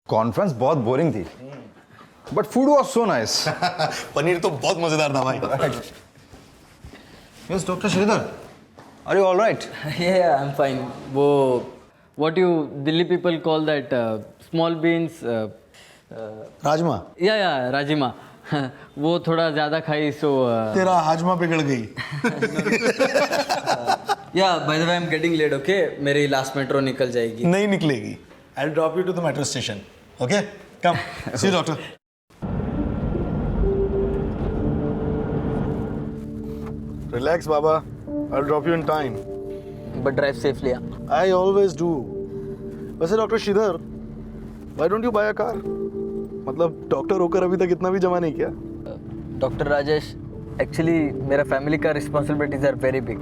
Conference बहुत boring थी, but food was so nice. Paneer तो बहुत मजेदार था भाई। Yes doctor Sridhar, are you all right? Yeah, I'm fine. वो what you Delhi people call that small beans. Rajma Yeah, rajma. वो थोड़ा ज़्यादा खाई so. तेरा हाजमा बिगड़ गई। Yeah, by the way, I'm getting late. Okay, मेरी last metro निकल जाएगी. नहीं निकलेगी। I'll drop you to the metro station. Okay? Come. See you, doctor. Relax, Baba. I'll drop you in time. But drive safely. Yeah. I always do. वैसे doctor Sridhar, why don't you buy a car? मतलब doctor होकर अभी तक इतना भी जमा नहीं किया। Dr. Rajesh, actually मेरा family का responsibilities are very big.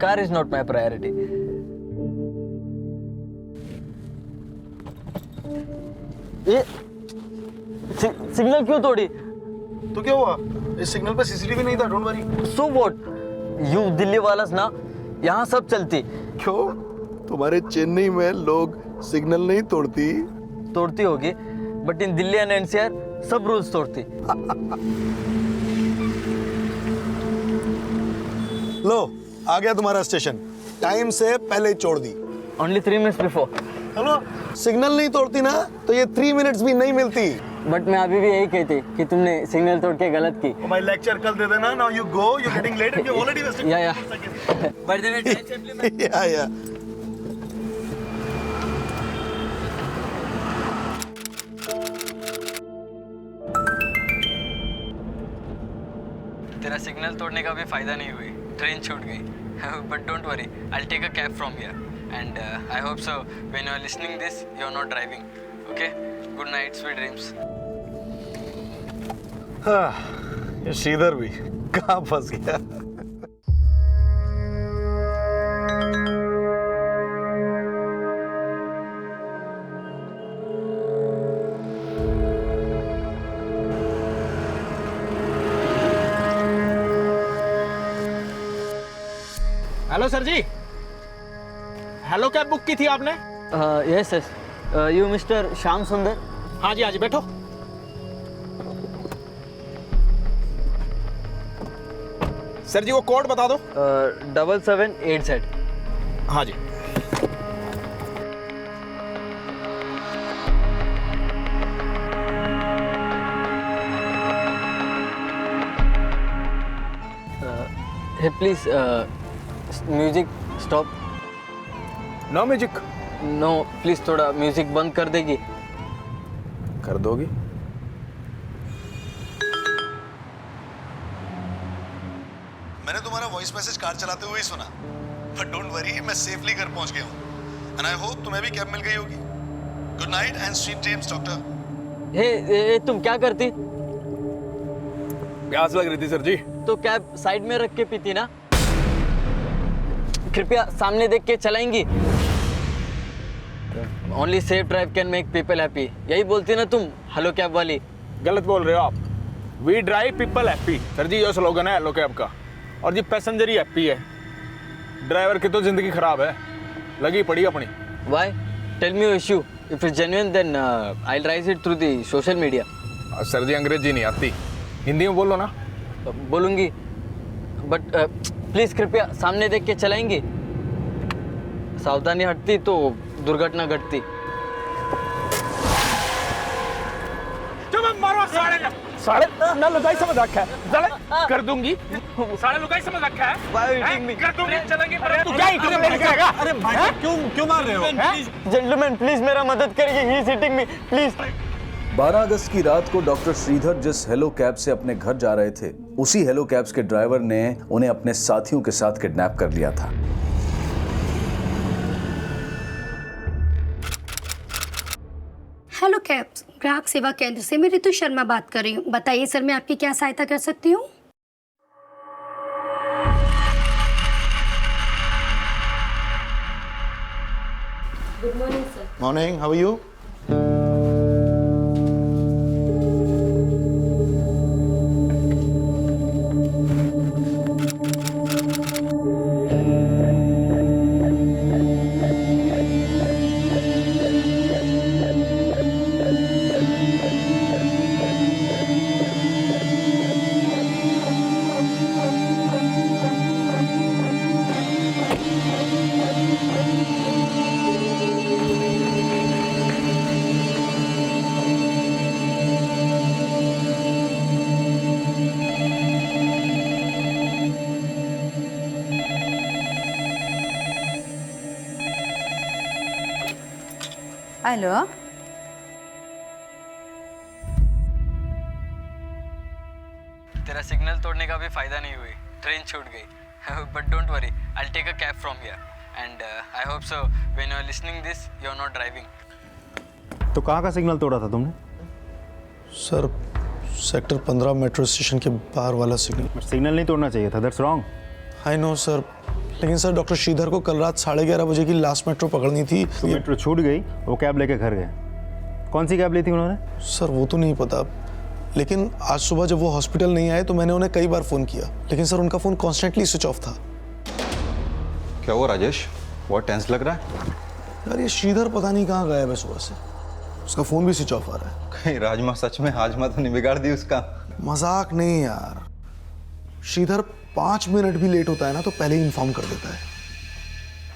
Car is not my priority. ये सिग्नल क्यों तोड़ी? तो क्या हुआ? इस सिग्नल पे सीसीटीवी नहीं था, don't worry. So what? You Delhi वाला ना, यहाँ सब चलती। क्यों? तुम्हारे चेन्नई में लोग सिग्नल नहीं तोड़ती होगी, but in Delhi and NCR सब रूल्स तोड़ती। लो, आ गया तुम्हारा स्टेशन। टाइम से पहले ही छोड़ दी। Only 3 minutes before. Hello, signal नहीं तोड़ती ना, तो ये 3 मिनट्स भी नहीं मिलती। बट मैं अभी भी यही कहती कि तुमने सिग्नल तोड़ के गलत की। माय लेक्चर कल दे देना। Now you go, you getting late and you already wasted. या by the way time safely. या तेरा सिग्नल तोड़ने का भी फायदा नहीं हुई, ट्रेन छूट गई। But don't worry, I will take a cab from here and I hope so when you are listening this you are not driving. Okay, good night, sweet dreams. ये श्रीधर भी कहाँ फंस गया। Hello sir ji, hello cab book की थी आपने? Yes yes, you mister Shyam Sundar? हाँ जी बैठो। सर जी वो कोड बता दो। 7787। हाँ जी। Hey, please, music stop. No music. No please, थोड़ा म्यूजिक बंद कर देगी? कर दोगी? मैंने तुम्हारा वॉइस मैसेज कार चलाते हुए ही सुना, बट डोंट वरी, मैं सेफली घर पहुंच गया हूँ। एंड आई होप तुम्हें भी कैब मिल गई होगी। Good night and sweet dreams doctor. हे तुम क्या करती? प्यास लग रही थी सर जी। तो कैब साइड में रख के पीती ना। कृपया सामने देख के चलाएंगी। Only safe drive can make people happy, यही बोलती ना तुम हेलो कैब वाली। गलत बोल रहे हो आप। We drive people happy sir ji, ये स्लोगन है हेलो कैब का। और जी पैसेंजर ही हैप्पी है, ड्राइवर की तो जिंदगी खराब है, लगी पड़ी अपनी। Why? Tell me your issue. If it's genuine, then I'll raise it through the social media. Sir ji Angrezi नहीं आती, हिंदी में बोलो ना। बोलूंगी, बट प्लीज कृपया सामने देख के चलाएंगी। सावधानी हटती तो दुर्घटना घटती। मारो साढ़े ना लुगाई समझ रखा है, साले कर दूंगी। साढ़े लुगाई समझ रखा है। Why are you hitting me? कर दूंगी, चलेंगे। तू क्या ही करेगा? अरे भाई क्यों मार रहे हो? जेंटलमैन प्लीज मेरा मदद करिए, he is hitting me please. 12 अगस्त की रात को डॉक्टर श्रीधर जिस हेलो कैब से अपने घर जा रहे थे, उसी हेलो कैब्स के ड्राइवर ने उन्हें अपने साथियों के साथ किडनैप कर लिया था। हेलो कैब्स ग्राहक सेवा केंद्र से मैं ऋतु शर्मा बात कर रही हूँ। बताइए सर, मैं आपकी क्या सहायता कर सकती हूँ? Good morning sir. Morning, how are you? Hello तेरा सिग्नल तोड़ने का भी फायदा नहीं हुई, ट्रेन छूट गई। But don't worry, I take a cab from here and I hope so when you are listening this you are not driving. तो कहाँ का सिग्नल तोड़ा था तुमने? सर सेक्टर 15 मेट्रो स्टेशन के बाहर वाला सिग्नल। सिग्नल नहीं तोड़ना चाहिए था, that's wrong. I know sir, लेकिन सर डॉक्टर श्रीधर को कल रात 11:30 बजे की लास्ट मेट्रो पकड़नी थी। तो मेट्रो छूट गई, वो कैब लेके घर गए। कौन सी कैब ली थी उन्होंने? सर वो तो नहीं पता, लेकिन आज सुबह जब वो हॉस्पिटल नहीं आए तो मैंने उन्हें कई बार फ़ोन किया, लेकिन सर उनका फ़ोन कॉन्स्टेंटली स्विच ऑफ था। क्या हुआ राजेश, बहुत टेंस लग रहा है। यार ये श्रीधर पता नहीं कहाँ गया है सुबह से, उसका फ़ोन भी स्विच ऑफ आ रहा है। कहीं राजमा सच में हाजमा तो नहीं बिगाड़ दी उसका? मजाक नहीं यार, श्रीधर 5 मिनट भी लेट होता है ना तो पहले ही इन्फॉर्म कर देता है,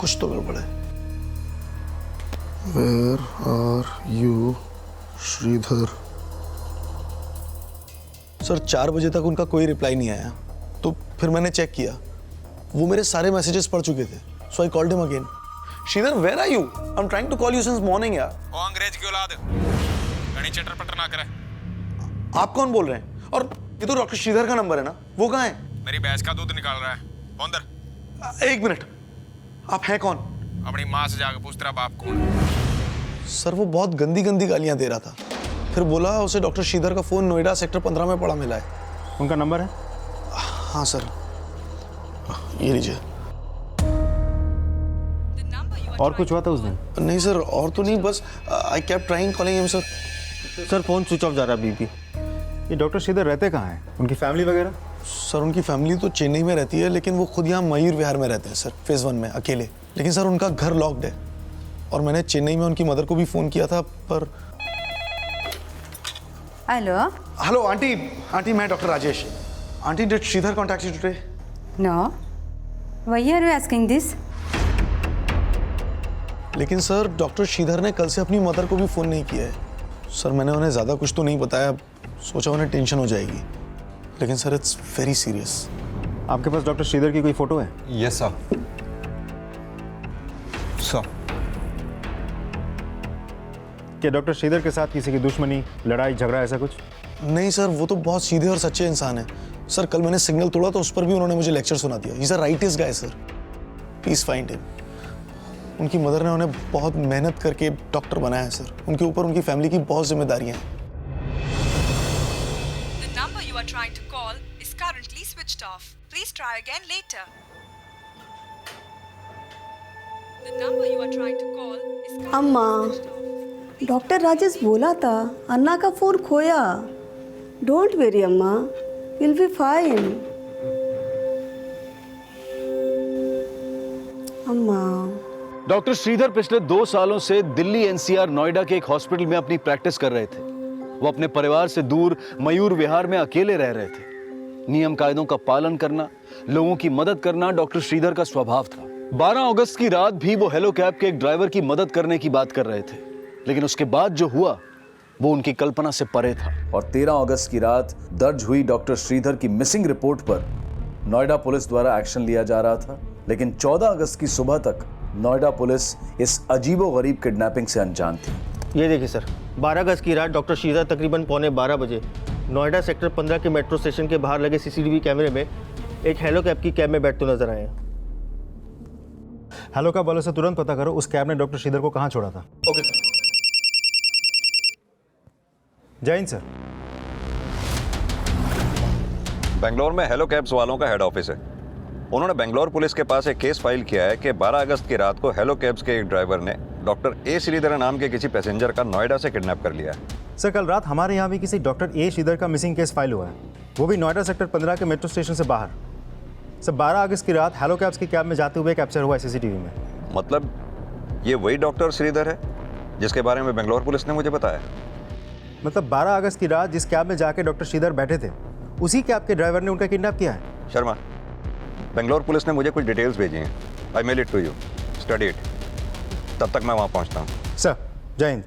कुछ तो गड़बड़ है। Where are you, Sridhar? Sir 4 बजे तक उनका कोई रिप्लाई नहीं आया, तो फिर मैंने चेक किया, वो मेरे सारे मैसेजेस पढ़ चुके थे, so I called him again. Shridhar where are you? I am trying to call you since morning यार। ओ अंग्रेज की औलाद, घनी चटर पटर ना करे। आप कौन बोल रहे हैं? और ये तो डॉक्टर श्रीधर का नंबर है ना, वो कहाँ है? मेरी भैंस का दूध निकाल रहा है, फोन दर। 1 मिनट, आप हैं कौन? अपनी माँ से जाकर पूछ तेरा बाप कौन है। सर वो बहुत गंदी गंदी गालियां दे रहा था, फिर बोला उसे डॉक्टर श्रीधर का फ़ोन नोएडा सेक्टर 15 में पड़ा मिला है। उनका नंबर है? हाँ सर, ये लीजिए। और कुछ हुआ था उस दिन? नहीं सर, और तो नहीं, बस I kept trying calling him sir. Sir phone switch off जा रहा है बीपी। ये डॉक्टर श्रीधर रहते कहाँ हैं? उनकी फैमिली वगैरह? सर उनकी फैमिली तो चेन्नई में रहती है, लेकिन वो खुद यहाँ मयूर विहार में रहते हैं सर, फेज़ 1 में अकेले। लेकिन सर उनका घर लॉक्ड है, और मैंने चेन्नई में उनकी मदर को भी फ़ोन किया था, पर। हेलो आंटी मैं डॉक्टर राजेश। Aunty did Sridhar contact you today? No, why are you asking this? लेकिन सर डॉक्टर श्रीधर ने कल से अपनी मदर को भी फ़ोन नहीं किया है। सर मैंने उन्हें ज़्यादा कुछ तो नहीं बताया, सोचा उन्हें टेंशन हो जाएगी, लेकिन सर इट्स वेरी सीरियस। आपके पास डॉक्टर श्रीधर की कोई फोटो है? Yes sir. सर क्या डॉक्टर श्रीधर के साथ किसी की दुश्मनी, लड़ाई झगड़ा ऐसा कुछ? नहीं सर, वो तो बहुत सीधे और सच्चे इंसान हैं। सर कल मैंने सिग्नल तोड़ा तो उस पर भी उन्होंने मुझे लेक्चर सुना दिया। He is a rightest guy sir, please find him. उनकी मदर ने उन्हें बहुत मेहनत करके डॉक्टर बनाया है सर, उनके ऊपर उनकी फैमिली की बहुत जिम्मेदारियां हैं। The number you are trying to call is currently switched off. Please try again later. The number you are trying to call is currently अम्मा, switched off. डॉक्टर राजेश बोला था अन्ना का फोन खोया। डोंट वेरी अम्मा, विल बी फाइन। अम्मा। Doctor Shridhar पिछले 2 सालों से दिल्ली एनसीआर नोएडा के एक हॉस्पिटल में अपनी प्रैक्टिस कर रहे थे। वो अपने परिवार से दूर मयूर विहार में अकेले रह रहे थे। नियम कायदों का पालन करना, लोगों की मदद करना डॉक्टर श्रीधर का स्वभाव था। 12 अगस्त की रात भी वो हेलो कैब के एक ड्राइवर की मदद करने की बात कर रहे थे, लेकिन उसके बाद जो हुआ वो उनकी कल्पना से परे था। और 13 अगस्त की रात दर्ज हुई डॉक्टर श्रीधर की मिसिंग रिपोर्ट पर नोएडा पुलिस द्वारा एक्शन लिया जा रहा था, लेकिन 14 अगस्त की सुबह तक नोएडा पुलिस इस अजीबोगरीब किडनैपिंग से अनजान थी। ये देखिए सर, 12 अगस्त की रात डॉक्टर श्रीधर तकरीबन 12:15 बजे नोएडा सेक्टर 15 के मेट्रो स्टेशन के बाहर लगे सीसीटीवी कैमरे में एक हेलो कैब की कैब में बैठते नजर आए। हेलो कैब वालों से तुरंत पता करो उस कैब ने डॉक्टर श्रीधर को कहाँ छोड़ा था। Okay sir. Jai Hind sir. Bangalore में हेलो कैब्स वालों का हेड ऑफिस है। उन्होंने बेंगलोर पुलिस के पास एक केस फाइल किया है कि 12 अगस्त की रात को हेलो कैब्स के एक ड्राइवर ने डॉक्टर ए श्रीधर नाम के किसी पैसेंजर का नोएडा से किडनैप कर लिया है। सर कल रात हमारे यहाँ भी किसी डॉक्टर ए श्रीधर का मिसिंग केस फाइल हुआ है, वो भी नोएडा सेक्टर 15 के मेट्रो स्टेशन से बाहर। सर 12 अगस्त की रात हेलो कैब्स की कैब में जाते हुए कैप्चर हुआ है सीसीटीवी में। मतलब ये वही डॉक्टर श्रीधर है जिसके बारे में बेंगलोर पुलिस ने मुझे बताया। मतलब 12 अगस्त की रात जिस कैब में जाके डॉक्टर श्रीधर बैठे थे, उसी कैब के ड्राइवर ने उनका किडनैप किया है। शर्मा, बेंगलोर पुलिस ने मुझे कुछ डिटेल्स भेजी हैं। I mail it to you, study it. तब तक मैं वहाँ पहुँचता हूँ। Sir Jai Hind.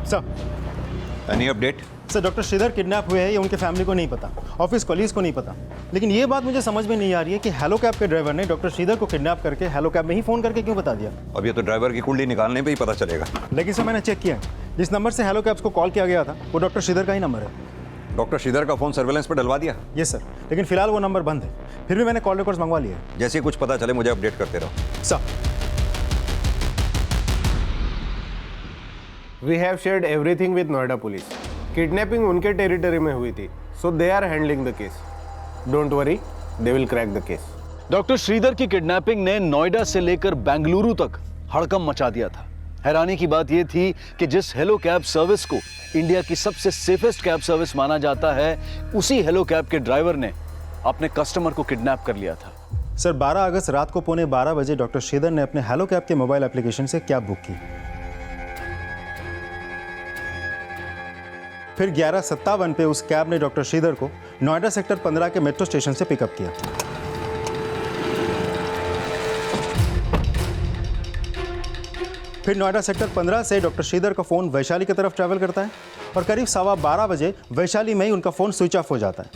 Sir any update? Sir doctor Shridhar kidnap हुए हैं ये उनके फैमिली को नहीं पता, ऑफिस कॉलीग्स को नहीं पता, लेकिन ये बात मुझे समझ में नहीं आ रही है कि हेलो कैब के ड्राइवर ने डॉक्टर श्रीधर को किडनैप करके हेलो कैब में ही फ़ोन करके क्यों बता दिया। अब ये तो ड्राइवर की कुंडली निकालने पे ही पता चलेगा। लेकिन सर मैंने चेक किया, जिस नंबर से हेलो कैब्स को कॉल किया गया था वो डॉक्टर श्रीधर का ही नंबर है। डॉक्टर श्रीधर का फोन सर्वेलेंस पर डलवा दिया? यस सर, लेकिन फिलहाल वो नंबर बंद है। फिर भी मैंने कॉल रिकॉर्ड्स मंगवा लिए। जैसे ही कुछ पता चले मुझे अपडेट करते रहो। Sir we have shared everything with Noida police. Kidnapping उनके टेरिटरी में हुई थी, so they are handling the case. Don't worry, they will crack the case. Doctor Shridhar की किडनैपिंग ने नोएडा से लेकर बेंगलुरु तक हड़कंप मचा दिया था। हैरानी की बात यह थी कि जिस हेलो कैब सर्विस को इंडिया की सबसे सेफेस्ट कैब सर्विस माना जाता है, उसी हेलो कैब के ड्राइवर ने अपने कस्टमर को किडनैप कर लिया था। सर 12 अगस्त रात को 12:15 बजे डॉक्टर श्रीधर ने अपने हेलो कैब के मोबाइल एप्लीकेशन से कैब बुक की। फिर 11:57 पे उस कैब ने डॉक्टर श्रीधर को नोएडा सेक्टर 15 के मेट्रो स्टेशन से पिकअप किया। फिर नोएडा सेक्टर 15 से डॉक्टर श्रीधर का फ़ोन वैशाली की तरफ ट्रैवल करता है और करीब 12:15 बजे वैशाली में ही उनका फ़ोन स्विच ऑफ हो जाता है।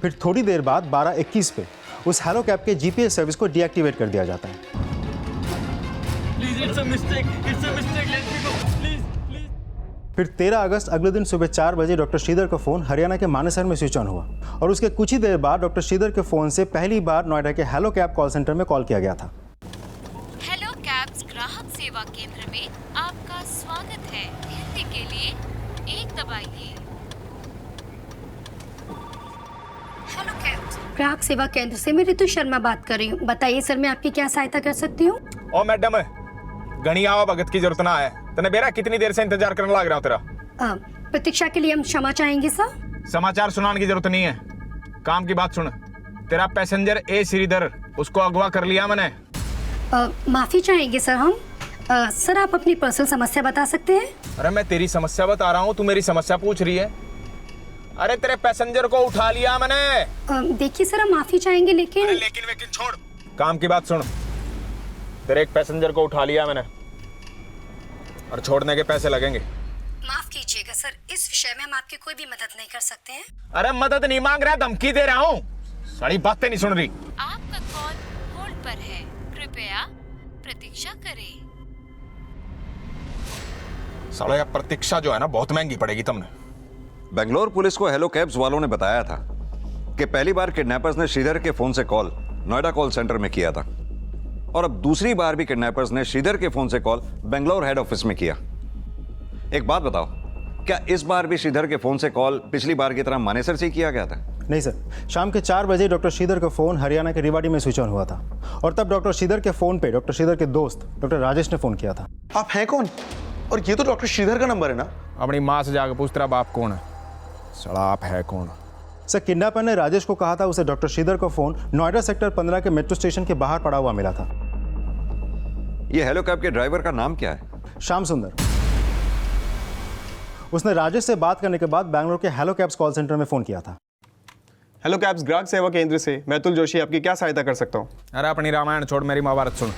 फिर थोड़ी देर बाद 12:21 पे उस हेलो कैब के जीपीएस सर्विस को डीएक्टिवेट कर दिया जाता है। फिर 13 अगस्त अगले दिन सुबह 4 बजे डॉक्टर श्रीधर का फ़ोन हरियाणा के मानेसर में स्विच ऑन हुआ और उसके कुछ ही देर बाद डॉक्टर श्रीधर के फ़ोन से पहली बार नोएडा के हेलो कैब कॉल सेंटर में कॉल किया गया था। हेलो कैब्स ग्राहक सेवा केंद्र में आपका स्वागत है। हिंदी के लिए 1 दबाइए। हेलो कैब्स ग्राहक सेवा केंद्र से मैं रितु शर्मा बात कर रही हूँ। बताइए सर मैं आपकी क्या सहायता कर सकती हूँ। ओ मैडम, घनी आवा भगत की जरूरत ना है। तने बेरा कितनी देर से इंतजार करने लग रहा हूं तेरा। प्रतीक्षा के लिए हम क्षमा चाहेंगे सर। समाचार सुनाने की जरूरत नहीं है, काम की बात सुन। तेरा पैसेंजर ए श्रीधर, उसको अगवा कर लिया मैंने। माफी चाहेंगे सर हम। सर आप अपनी पर्सनल समस्या बता सकते हैं। अरे मैं तेरी समस्या बता रहा हूँ, तू मेरी समस्या पूछ रही है। अरे तेरे पैसेंजर को उठा लिया मैंने। देखिए सर हम माफी चाहेंगे लेकिन लेकिन छोड़, काम की बात सुन। तेरे एक पैसेंजर को उठा लिया मैंने और छोड़ने के पैसे लगेंगे। माफ कीजिएगा सर, इस विषय में हम आपकी कोई भी मदद नहीं कर सकते हैं। अरे मदद नहीं मांग रहा, धमकी दे रहा हूँ। सारी बातें नहीं सुन रही। आपका कॉल होल्ड पर है, कृपया प्रतीक्षा करें। साला यार प्रतीक्षा जो है ना बहुत महंगी पड़ेगी तुमने। बेंगलोर पुलिस को हेलो कैब्स वालों ने बताया था कि पहली बार किडनैपर्स ने श्रीधर के फोन से कॉल नोएडा कॉल सेंटर में किया था और अब दूसरी बार भी किडनैपर्स ने श्रीधर के फोन से कॉल बेंगलोर हेड ऑफिस में किया। एक बात बताओ, क्या इस बार भी श्रीधर के फोन से कॉल पिछली बार की तरह मानेसर से ही किया गया था? नहीं सर, शाम के 4 बजे डॉक्टर श्रीधर का फ़ोन हरियाणा के रेवाड़ी में स्विच ऑन हुआ था और तब डॉक्टर श्रीधर के फ़ोन पे डॉक्टर श्रीधर के दोस्त डॉक्टर राजेश ने फ़ोन किया था। आप हैं कौन? और ये तो डॉक्टर श्रीधर का नंबर है ना? अपनी माँ से जाकर पूछ तेरा बाप कौन है। साला आप है कौन? सर किडनैपर ने राजेश को कहा था उसे डॉक्टर श्रीधर का फ़ोन नोएडा सेक्टर 15 के मेट्रो स्टेशन के बाहर पड़ा हुआ मिला था। ये हेलो कैब के ड्राइवर का नाम क्या है? श्याम सुंदर। उसने राजेश से बात करने के बाद बैंगलोर के हेलो कैब्स कॉल सेंटर में फ़ोन किया था। हेलो कैब्स ग्राहक सेवा केंद्र से मैं अतुल जोशी आपकी क्या सहायता कर सकता हूँ? अरे अपनी रामायण छोड़, मेरी महाभारत सुन।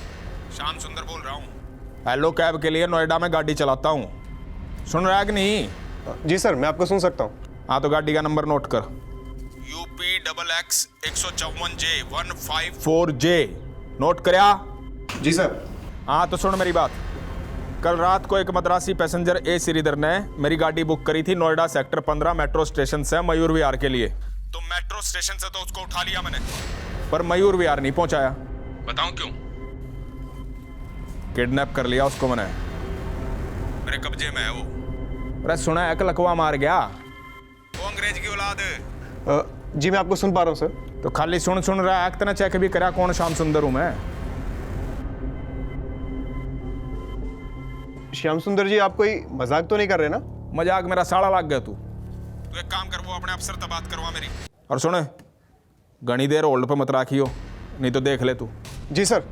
श्याम सुंदर बोल रहा हूँ, हेलो कैब के लिए नोएडा में गाड़ी चलाता हूँ। सुन रहा है कि नहीं? जी सर, मैं आपको सुन सकता हूँ। हाँ तो गाड़ी का नंबर नोट कर, UPXX 154J 154J। नोट करया? जी सर। हाँ तो सुन मेरी बात। कल रात को एक मद्रासी पैसेंजर ए श्रीधर ने मेरी गाड़ी बुक करी थी नोएडा सेक्टर 15 मेट्रो स्टेशन से मयूर विहार के लिए। तो मेट्रो स्टेशन से तो उसको उठा लिया मैंने, पर मयूर विहार नहीं पहुंचाया। बताऊं क्यों? किडनैप कर लिया उसको मैंने, मेरे कब्जे में है वो। अरे सुना है कि लकवा मार गया वो अंग्रेज की औलाद। जी मैं आपको सुन पा रहा हूँ सर। तो खाली सुन रहा है, इतना चेक भी करा कौन श्याम सुंदर हूं मैं। श्याम सुंदर जी, आप कोई मजाक तो नहीं कर रहे ना? मजाक मेरा साड़ा लग गया तू एक काम कर, वो अपने अफसर से बात करवा मेरी। और सुने, घनी देर होल्ड पे मत राखियो, नहीं तो देख ले तू। जी सर।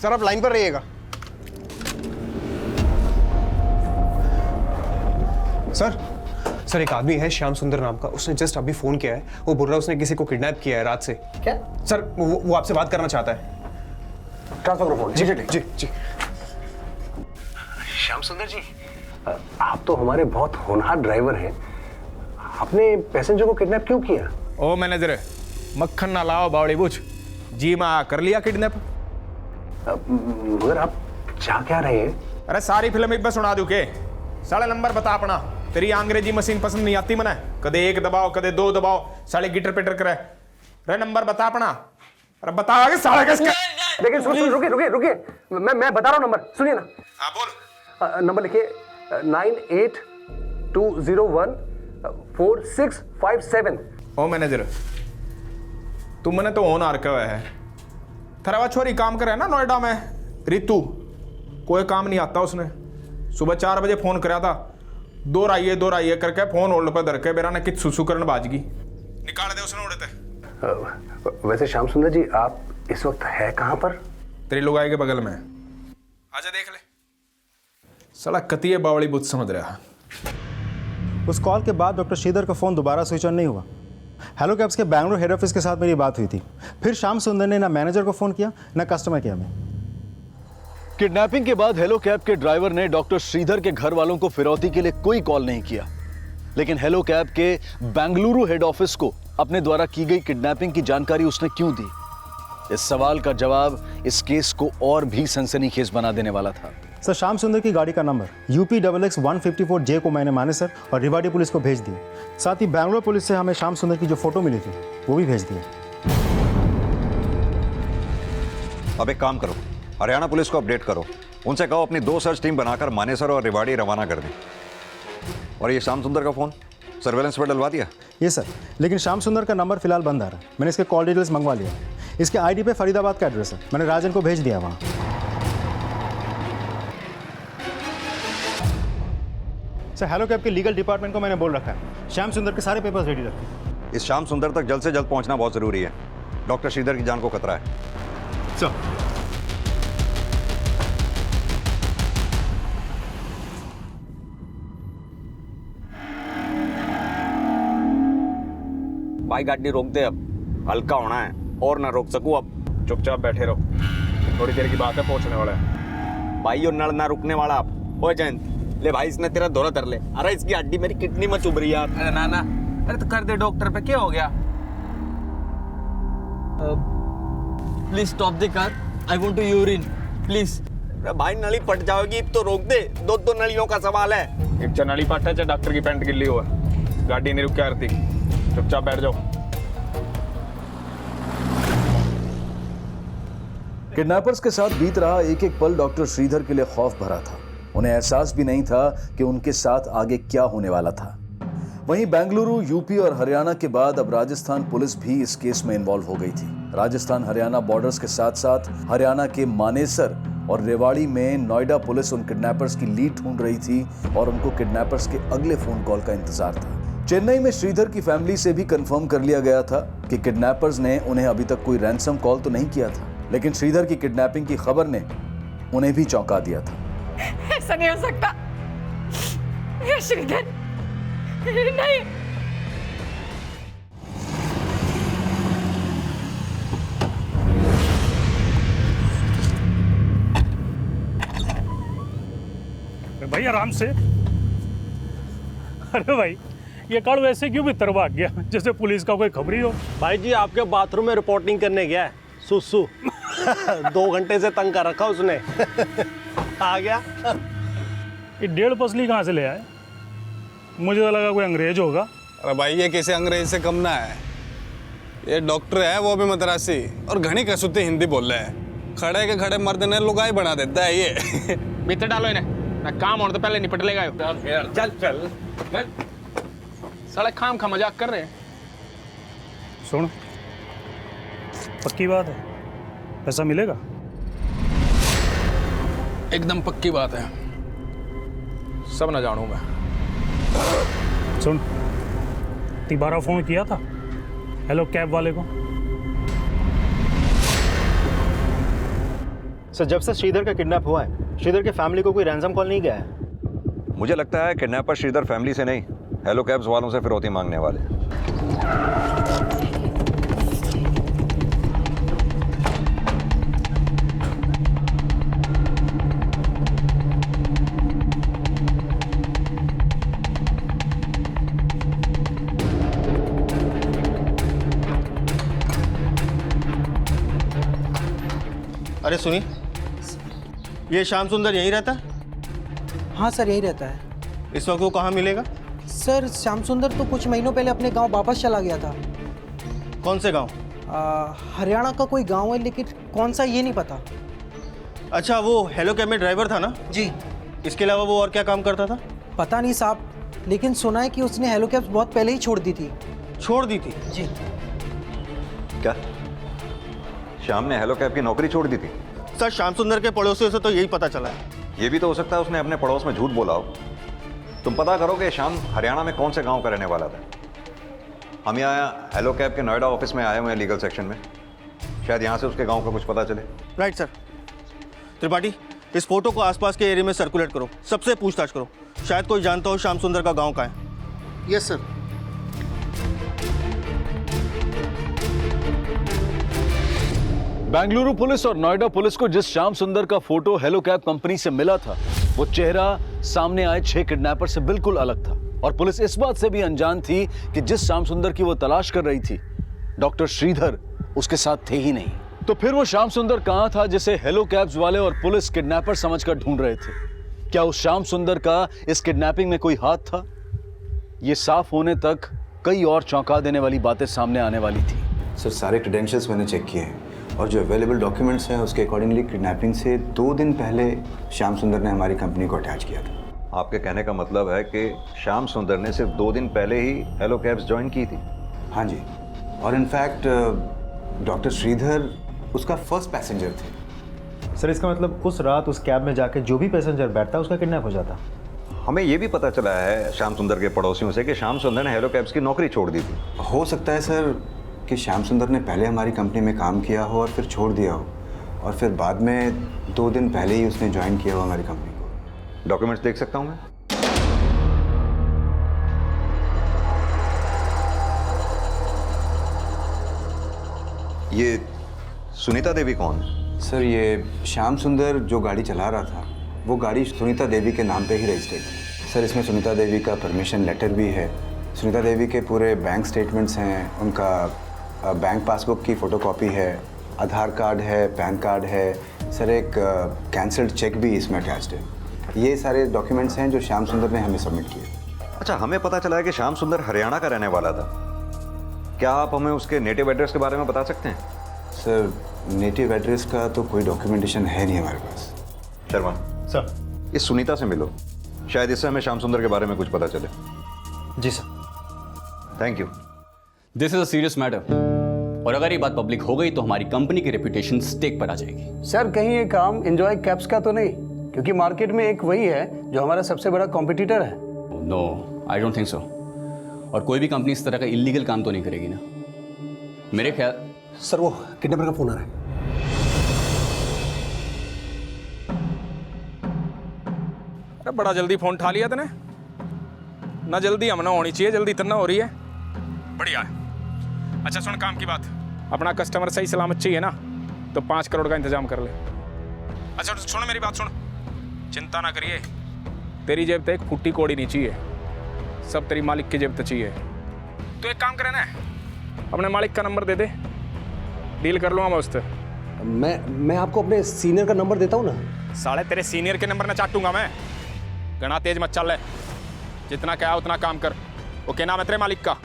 सर आप लाइन पर रहिएगा। सर एक आदमी है श्याम सुंदर नाम का, उसने जस्ट अभी फोन किया है। वो बोल रहा है उसने किसी को किडनैप किया है रात से। क्या? सर वो आपसे बात करना चाहता है। ट्रांसफर करो फोन। जी जी जी। श्याम सुंदर जी, आप तो हमारे बहुत होनहार ड्राइवर हैं। आपने पैसेंजर को किडनैप क्यों किया? ओ मैनेजर, मक्खन ना लाओ बावड़ी बुझ। जी माँ कर लिया किडनैप। मगर आप चाह क्या रहे हैं? अरे सारी फिल्म एक बार सुना दूं के? साले नंबर बता अपना। तेरी अंग्रेजी मशीन पसंद नहीं आती मने। कदे एक दबाओ कदे दो दबाओ, साले गिटर पिटर करे। अरे नंबर बता अपना। अरे बता आगे साले किसका? देखिए सुनिए, रुकिए, मैं बता रहा हूँ नंबर, सुनिए ना। हाँ बोल। नंबर लिखिए 98201465 ओ मैनेजर, तुम मने तो ऑन आर हुआ है। थरावा छोरी काम करे ना नोएडा में, रितु। कोई काम नहीं आता उसने। सुबह 4 बजे फोन कराया था, दो राइए करके फोन होल्ड पर धर के बेरा ने कित सुसु करन बाजगी। निकाल दे उसने उड़ते। वैसे श्याम सुंदर जी, आप इस वक्त है कहाँ पर? तेरी लुगाई के बगल में। आजा देख ले। साला कतिये बावली बुत समझ रहा। उस कॉल के बाद डॉक्टर श्रीधर का फ़ोन दोबारा स्विच ऑन नहीं हुआ। हेलो कैब्स के बैंगलोर हेड ऑफिस के साथ मेरी बात हुई थी। फिर श्याम सुंदर ने ना मैनेजर को फ़ोन किया ना कस्टमर केयर में। किडनैपिंग के बाद हेलो कैब के ड्राइवर ने डॉक्टर श्रीधर के घर वालों को फिरौती के लिए कोई कॉल नहीं किया, लेकिन हेलो कैब के बेंगलुरु हेड ऑफिस को अपने द्वारा की गई किडनैपिंग की जानकारी उसने क्यों दी? इस सवाल का जवाब इस केस को और भी सनसनीखेज बना देने वाला था। सर, श्याम सुंदर की गाड़ी का नंबर UP XX 154J को मैंने मानेसर और रेवाड़ी पुलिस को भेज दिया। साथ ही बैंगलोर पुलिस से हमें श्याम सुंदर की जो फोटो मिली थी वो भी भेज दिया। अब एक काम करो, हरियाणा पुलिस को अपडेट करो। उनसे कहो अपनी 2 सर्च टीम बनाकर मानेसर और रेवाड़ी रवाना कर दें। और ये श्याम सुंदर का फ़ोन सर्वेलेंस पर डलवा दिया? ये सर, लेकिन श्याम सुंदर का नंबर फिलहाल बंद आ रहा है। मैंने इसके कॉल डिटेल्स मंगवा लिया। इसके ID पे फरीदाबाद का एड्रेस है। मैंने राजन को भेज दिया वहाँ। सर, हेलो कैब के लीगल डिपार्टमेंट को मैंने बोल रखा है श्याम सुंदर के सारे पेपर्स रेडी रखें। इस श्याम सुंदर तक जल्द से जल्द पहुंचना बहुत ज़रूरी है। डॉक्टर श्रीधर की जान को खतरा है। सर, भाई गाड़ी रोक दे, अब हल्का होना है और ना रोक सकूं अब। चुपचाप बैठे रहो, थोड़ी देर की बात है, पहुंचने वाला है। भाई यो नल ना रुकने वाला अब। ओ जयंत, ले भाई इसने तेरा दौरा कर ले। अरे इसकी हड्डी मेरी किडनी में चुभ रही है यार। अरे ना अरे तो कर दे डॉक्टर पे, क्या हो गया? Please stop the car, I want to urine please. भाई नली फट जाएगी तो रोक दे, 2 नलियों का सवाल है। एक चनाली पाटा चाहे डॉक्टर की पैंट गिल्ली हुआ, गाड़ी नहीं रुक के आरती। चुपचाप बैठ जाओ। किडनैपर्स के साथ बीत रहा एक एक पल डॉक्टर श्रीधर के लिए खौफ भरा था। उन्हें एहसास भी नहीं था कि उनके साथ आगे क्या होने वाला था। वहीं बेंगलुरु, यूपी और हरियाणा के बाद अब राजस्थान पुलिस भी इस केस में इन्वॉल्व हो गई थी। राजस्थान हरियाणा बॉर्डर्स के साथ साथ हरियाणा के मानेसर और रेवाड़ी में नोएडा पुलिस उन किडनैपर्स की लीड ढूंढ रही थी और उनको किडनैपर्स के अगले फोन कॉल का इंतजार था। चेन्नई में श्रीधर की फैमिली से भी कंफर्म कर लिया गया था कि किडनैपर्स ने उन्हें अभी तक कोई रैंसम कॉल तो नहीं किया था, लेकिन श्रीधर की किडनैपिंग की खबर ने उन्हें भी चौंका दिया था। ऐसा नहीं हो सकता, ये श्रीधर नहीं। भाई आराम से। अरे भाई, ये काल वैसे क्यों भीतर भाग गया जैसे पुलिस का कोई खबरी हो? भाई जी आपके बाथरूम में रिपोर्टिंग करने गया है, सुसु 2 घंटे से तंग कर रखा उसने। आ गया। ये 1.5 पसली कहाँ से ले आए? मुझे तो लगा कोई अंग्रेज होगा। अरे भाई ये किसी अंग्रेज से कम ना है, ये डॉक्टर है, वो भी मद्रासी, और घनी कसूती हिंदी बोल रहे हैं। खड़े के खड़े मर्द ने लुगाई बना देता है ये। भीतर डालो इन्हें ना, काम होने तो पहले निपट लेगा। चल साले खाम खा मजाक कर रहे हैं। सुन, पक्की बात है, पैसा मिलेगा? एकदम पक्की बात है, सब ना जानू मैं। सुन, तिबारा फोन किया था हेलो कैब वाले को? सर, जब से श्रीधर का किडनैप हुआ है, श्रीधर के फैमिली को कोई रैंसम कॉल नहीं गया है। मुझे लगता है किडनैपर श्रीधर फैमिली से नहीं, हेलो कैब्स वालों से फिरौती मांगने वाले। अरे सुनिए, ये श्याम सुंदर यहीं रहता है? हाँ सर, यहीं रहता है। इस वक्त वो कहाँ मिलेगा? सर श्याम सुंदर तो कुछ महीनों पहले अपने गांव वापस चला गया था। कौन से गांव? हरियाणा का कोई गांव है, लेकिन कौन सा ये नहीं पता। अच्छा, वो हेलो कैब में ड्राइवर था ना? जी। इसके अलावा वो और क्या काम करता था? पता नहीं साहब, लेकिन सुना है कि उसने हेलो कैब्स बहुत पहले ही छोड़ दी थी। छोड़ दी थी? जी। क्या श्याम ने हेलो कैब की नौकरी छोड़ दी थी? सर, श्याम सुंदर के पड़ोसियों से तो यही पता चला है। ये भी तो हो सकता है उसने अपने पड़ोस में झूठ बोला हो। तुम पता करो कि श्याम हरियाणा में कौन से गांव का रहने वाला था। हम यहाँ हेलो कैब के नोएडा ऑफिस में आए हुए हैं लीगल सेक्शन में, शायद यहाँ से उसके गांव का कुछ पता चले। Right sir. त्रिपाठी, इस फोटो को आसपास के एरिया में सर्कुलेट करो, सबसे पूछताछ करो, शायद कोई जानता हो श्याम सुंदर का गांव कहाँ है। Yes sir. बेंगलुरु पुलिस और नोएडा पुलिस को जिस श्याम सुंदर का फोटो हेलो कैब कंपनी से मिला था, वो चेहरा सामने आए 6 किडनैपर से बिल्कुल अलग था। और पुलिस इस बात से भी अनजान थी कि जिस श्याम सुंदर की वो तलाश कर रही थी, डॉक्टर श्रीधर उसके साथ थे ही नहीं। तो फिर वो श्याम सुंदर कहां था जिसे हेलो कैब्स वाले और पुलिस किडनैपर समझकर ढूंढ रहे थे? क्या उस श्याम सुंदर का इस किडनैपिंग में कोई हाथ था? ये साफ होने तक कई और चौंका देने वाली बातें सामने आने वाली थी। सर, सारे क्रेडेंशियल्स मैंने चेक किए हैं और जो अवेलेबल डॉक्यूमेंट्स हैं उसके अकॉर्डिंगली किडनैपिंग से 2 दिन पहले श्याम सुंदर ने हमारी कंपनी को अटैच किया था। आपके कहने का मतलब है कि श्याम सुंदर ने सिर्फ 2 दिन पहले ही हेलो कैब्स ज्वाइन की थी? हाँ जी, और इनफैक्ट डॉक्टर श्रीधर उसका फर्स्ट पैसेंजर थे। सर, इसका मतलब उस रात उस कैब में जाके जो भी पैसेंजर बैठता उसका किडनैप हो जाता। हमें ये भी पता चला है श्याम सुंदर के पड़ोसियों से कि श्याम सुंदर ने हेलो कैब्स की नौकरी छोड़ दी थी। हो सकता है सर कि श्याम सुंदर ने पहले हमारी कंपनी में काम किया हो और फिर छोड़ दिया हो, और फिर बाद में 2 दिन पहले ही उसने ज्वाइन किया हो हमारी कंपनी को। डॉक्यूमेंट्स देख सकता हूँ मैं? ये सुनीता देवी कौन? सर, ये श्याम सुंदर जो गाड़ी चला रहा था, वो गाड़ी सुनीता देवी के नाम पे ही रजिस्टर्ड है। सर, इसमें सुनीता देवी का परमिशन लेटर भी है, सुनीता देवी के पूरे बैंक स्टेटमेंट्स हैं, उनका बैंक पासबुक की फ़ोटोकॉपी है, आधार कार्ड है, पैन कार्ड है, सर एक कैंसल्ड चेक भी इसमें अटैच्ड है। ये सारे डॉक्यूमेंट्स हैं जो श्याम सुंदर ने हमें सबमिट किए। अच्छा, हमें पता चला है कि श्याम सुंदर हरियाणा का रहने वाला था। क्या आप हमें उसके नेटिव एड्रेस के बारे में बता सकते हैं? सर, नेटिव एड्रेस का तो कोई डॉक्यूमेंटेशन है नहीं हमारे पास। शर्मा सर, इस सुनीता से मिलो, शायद इससे हमें श्याम सुंदर के बारे में कुछ पता चले। जी sir. Thank you. This is a serious matter, और अगर ये बात पब्लिक हो गई तो हमारी कंपनी की रेपुटेशन स्टेक पर आ जाएगी। सर, कहीं ये काम एंजॉय कैब्स का तो नहीं, क्योंकि मार्केट में एक वही है जो हमारा सबसे बड़ा कॉम्पिटिटर है। No, I don't think so. और कोई भी कंपनी इस तरह का इलीगल काम तो नहीं करेगी ना, मेरे ख्याल। सर, वो किडनैपर का फोन आ रहा है। अरे बड़ा जल्दी फोन उठा लिया तूने ना? जल्दी हमने होनी चाहिए, जल्दी इतना हो रही है। बढ़िया है। अच्छा सुन, काम की बात, अपना कस्टमर सही सलामत चाहिए ना, तो 5 करोड़ का इंतजाम कर ले। अच्छा सुन मेरी बात सुन, चिंता ना करिए, तेरी जेब तक एक फुट्टी कोड़ी नहीं चाहिए, सब तेरी मालिक की जेब तक चाहिए। तो एक काम करे ना, अपने मालिक का नंबर दे दे, डील कर लूँगा मैं उससे। मैं आपको अपने सीनियर का नंबर देता हूँ ना। साले तेरे सीनियर के नंबर ना चाटूंगा मैं। घना तेज मत चल, जितना क्या उतना काम कर। वो क्या नाम है तेरे मालिक का?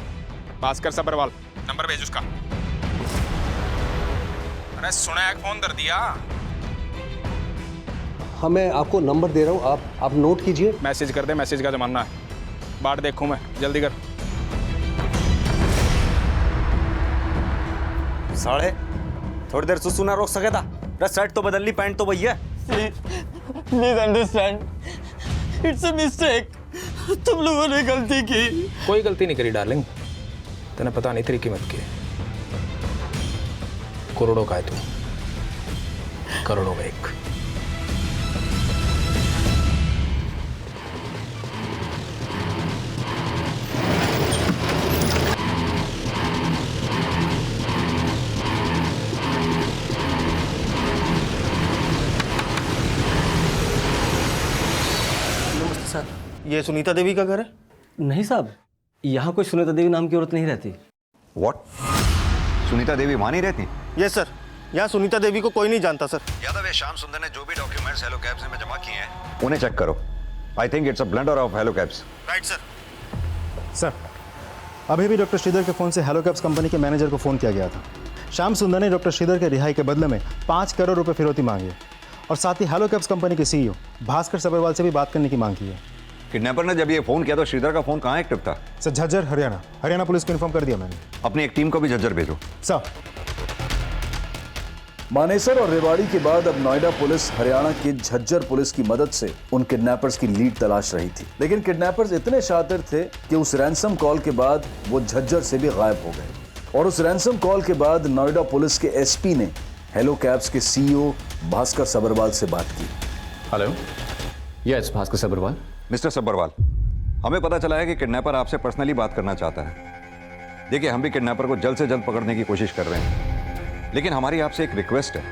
भास्कर सब्रवाल, नंबर भेज उसका। अरे सुना, एक फोन कर दिया। हाँ, मैं आपको नंबर दे रहा हूँ, आप नोट कीजिए। मैसेज कर दे, मैसेज का जमाना है, बाट देखूं मैं, जल्दी कर। साढ़े थोड़ी देर सुसु ना रोक सके था? शर्ट तो बदल ली, पैंट तो भैया। Please understand, it's a mistake. तुम लोगों ने गलती की। कोई गलती नहीं करी डार्लिंग, तने पता नहीं तेरी कीमत की है। करोड़ों का है तू, करोड़ों का एक। ये सुनीता देवी का घर है? नहीं साहब, यहाँ कोई सुनीता देवी नाम की औरत नहीं रहती। व्हाट? सुनीता देवी वहाँ नहीं रहती? यस सर, यहाँ सुनीता देवी को कोई नहीं जानता सर। यादव, ये श्याम सुंदर ने जो भी डॉक्यूमेंट्स हेलो कैब्स में जमा किए हैं उन्हें चेक करो। I think it's a blunder of hello cabs. Right sir. Sir, अभी भी डॉक्टर श्रीधर के फ़ोन से हेलो कैब्स कंपनी के मैनेजर को फ़ोन किया गया था। श्याम सुंदर ने डॉक्टर श्रीधर के रिहाई के बदले में 5 करोड़ रुपए फिरौती मांगी है और साथ ही हेलो कैब्स कंपनी के सीईओ भास्कर सबरवाल से भी बात करने की मांग की है। किडनैपर ने जब ये फ़ोन किया तो श्रीधर का फ़ोन कहाँ एक्टिव था? सर, झज्जर, हरियाणा पुलिस को इन्फॉर्म कर दिया मैंने। अपनी एक टीम को भी झज्जर भेजो। सर। मानेसर और रेवाड़ी के बाद अब नोएडा पुलिस हरियाणा की झज्जर पुलिस की मदद से उन किडनैपर्स की लीड तलाश रही थी, लेकिन किडनैपर्स इतने शातिर थे कि उस रैंसम कॉल के बाद वो झज्जर से भी गायब हो गए। और उस रैंसम कॉल के बाद नोएडा पुलिस के एसपी ने हेलो कैब्स के सीईओ भास्कर सबरवाल से बात की। Hello, yes, Bhaskar Sabharwal. Mister Sabharwal, हमें पता चला है कि किडनैपर आपसे पर्सनली बात करना चाहता है। देखिए, हम भी किडनैपर को जल्द से जल्द पकड़ने की कोशिश कर रहे हैं, लेकिन हमारी आपसे एक रिक्वेस्ट है।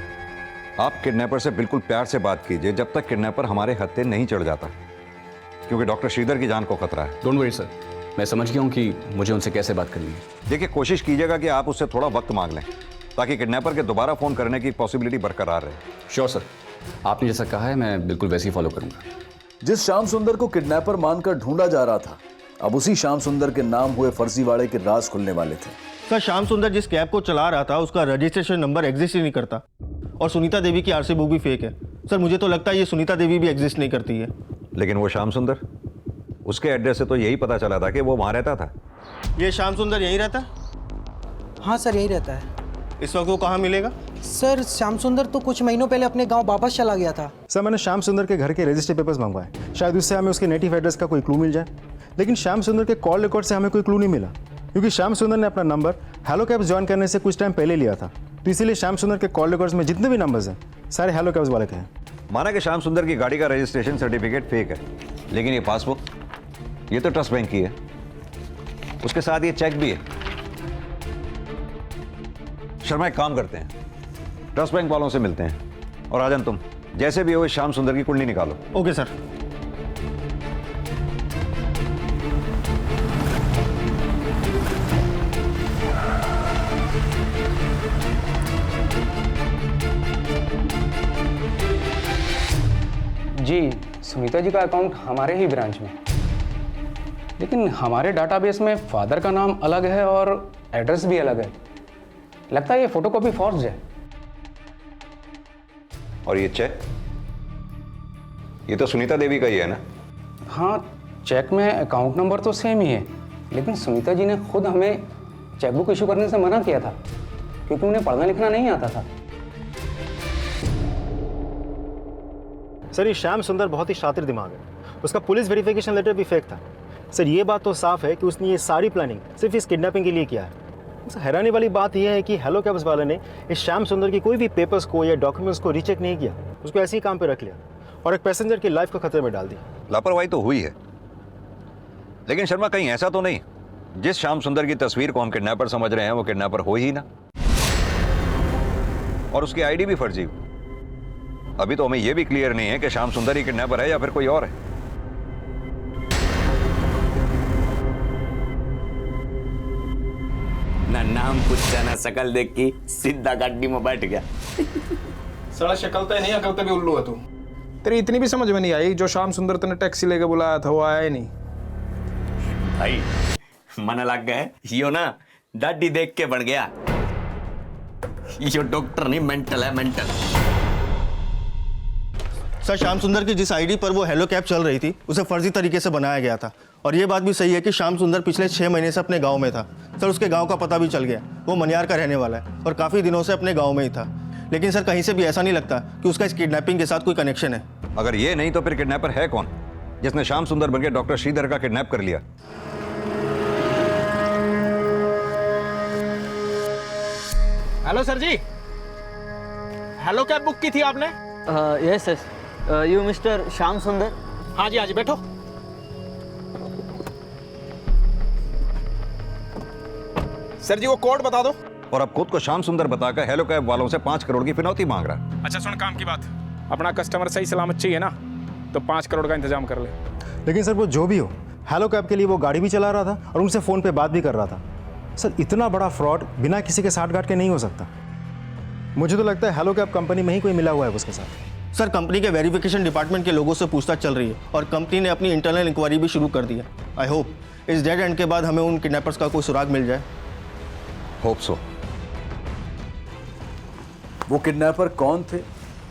आप किडनैपर से बिल्कुल प्यार से बात कीजिए जब तक किडनैपर हमारे हत्थे नहीं चढ़ जाता, क्योंकि डॉक्टर श्रीधर की जान को खतरा है। डोंट वरी सर, मैं समझ गया हूँ कि मुझे उनसे कैसे बात करनी है। देखिए, कोशिश कीजिएगा कि आप उससे थोड़ा वक्त मांग लें ताकि किडनैपर के दोबारा फ़ोन करने की पॉसिबिलिटी बरकरार रहे। श्योर सर, आपने जैसा कहा है मैं बिल्कुल वैसे ही फॉलो करूँगा। जिस श्याम सुंदर को किडनैपर मानकर ढूंढा जा रहा था, अब उसी श्याम सुंदर के नाम हुए फर्जीवाड़े के राज खुलने वाले थे। सर, श्याम सुंदर जिस कैब को चला रहा था उसका रजिस्ट्रेशन नंबर एग्जिस्ट ही नहीं करता और सुनीता देवी की आरसी बुक भी फेक है। सर, मुझे तो लगता है ये सुनीता देवी भी एग्जिस्ट नहीं करती है। लेकिन वो श्याम सुंदर, उसके एड्रेस से तो यही पता चला था कि वो वहाँ रहता था। ये श्याम सुंदर यहीं रहता है? हाँ सर, यही रहता है। इस वक्त वो कहाँ मिलेगा? सर, श्याम सुंदर तो कुछ महीनों पहले अपने गांव वापस चला गया था। सर, मैंने श्याम सुंदर के घर के रजिस्ट्री पेपर्स मंगवाए, शायद उससे हमें उसके नेटिव एड्रेस का कोई क्लू मिल जाए। लेकिन श्याम सुंदर के कॉल रिकॉर्ड से हमें कोई क्लू नहीं मिला, क्योंकि श्याम सुंदर ने अपना नंबर हेलो कैब्स ज्वाइन करने से कुछ टाइम पहले लिया था। तो इसीलिए श्याम सुंदर के कॉल रिकॉर्ड्स में जितने भी नंबर्स हैं सारे हेलो कैब्स वाले के हैं। माना कि श्याम सुंदर की गाड़ी का रजिस्ट्रेशन सर्टिफिकेट फेक है, लेकिन ये पासबुक, ये तो ट्रस्ट बैंक की है, उसके साथ ये चेक भी है। शर्मा, एक काम करते हैं, ट्रस्ट बैंक वालों से मिलते हैं और राजन, तुम जैसे भी हो इस श्याम सुंदर की कुंडली निकालो। Okay sir. जी, सुनीता जी का अकाउंट हमारे ही ब्रांच में, लेकिन हमारे डाटाबेस में फादर का नाम अलग है और एड्रेस भी अलग है। लगता है ये फोटोकॉपी फॉर्ज्ड है। और ये चेक, ये तो सुनीता देवी का ही है ना? हाँ, चेक में अकाउंट नंबर तो सेम ही है, लेकिन सुनीता जी ने खुद हमें चेकबुक इशू करने से मना किया था क्योंकि उन्हें पढ़ना लिखना नहीं आता था। सर, ये श्याम सुंदर बहुत ही शातिर दिमाग है। उसका पुलिस वेरिफिकेशन लेटर भी फेक था। सर, ये बात तो साफ है कि उसने ये सारी प्लानिंग सिर्फ इस किडनैपिंग के लिए किया है। हैरानी वाली बात यह है कि हेलो कैब्स वाले ने इस श्याम सुंदर की कोई भी पेपर्स को या डॉक्यूमेंट्स को रीचेक नहीं किया, उसको ऐसे ही काम पे रख लिया और एक पैसेंजर की लाइफ को खतरे में डाल दी। लापरवाही तो हुई है, लेकिन शर्मा, कहीं ऐसा तो नहीं जिस श्याम सुंदर की तस्वीर को हम किडनैपर समझ रहे हैं वो किडनैपर हो ही ना, और उसकी आईडी भी फर्जी हो। अभी तो हमें यह भी क्लियर नहीं है कि श्याम सुंदर ही किडनैपर है या फिर कोई और है। ना नाम पूछा ना शकल देख की सीधा गाड़ी में बैठ गया। साला शक्ल तो नहीं, अकल तो भी उल्लू है तू। तेरी इतनी भी समझ में नहीं आई, जो श्याम सुंदर तने टैक्सी लेके बुलाया था वो आया ही नहीं। भाई मन लग गए, यो ना दाढ़ी देख के बन गया। यो डॉक्टर नहीं, मेंटल है, मेंटल। सर, श्याम सुंदर की जिस आईडी पर वो हेलो कैब चल रही थी उसे फर्जी तरीके से बनाया गया था और ये बात भी सही है कि श्याम सुंदर पिछले 6 महीने से अपने गांव में था। सर, उसके गांव का पता भी चल गया, वो मनियार का रहने वाला है और काफ़ी दिनों से अपने गांव में ही था। लेकिन सर, कहीं से भी ऐसा नहीं लगता कि उसका इस किडनैपिंग के साथ कोई कनेक्शन है। अगर ये नहीं तो फिर किडनैपर है कौन जिसने श्याम सुंदर बनके डॉक्टर श्रीधर का किडनैप कर लिया? Hello sir ji, hello cab book की थी आपने? Yes yes, you mister Shyam Sundar? हाँ जी, हाँ जी, बैठो। सर जी, वो कोड बता दो। और अब खुद को श्याम सुंदर बताकर हेलो कैब वालों से 5 करोड़ की फिरौती मांग रहा है। अच्छा सुन, काम की बात, अपना कस्टमर सही सलामत चाहिए ना, तो 5 करोड़ का इंतजाम कर ले। लेकिन सर, वो जो भी हो, हेलो कैब के लिए वो गाड़ी भी चला रहा था और उनसे फ़ोन पे बात भी कर रहा था। सर, इतना बड़ा फ्रॉड बिना किसी के साठगांठ के नहीं हो सकता। मुझे तो लगता है हेलो कैब कंपनी में ही कोई मिला हुआ है उसके साथ। सर कंपनी के वेरिफिकेशन डिपार्टमेंट के लोगों से पूछताछ चल रही है और कंपनी ने अपनी इंटरनल इंक्वायरी भी शुरू कर दी है। आई होप इस डेड एंड के बाद हमें उन किडनैपर्स का कोई सुराग मिल जाए। Hope so. वो किडनैपर कौन थे,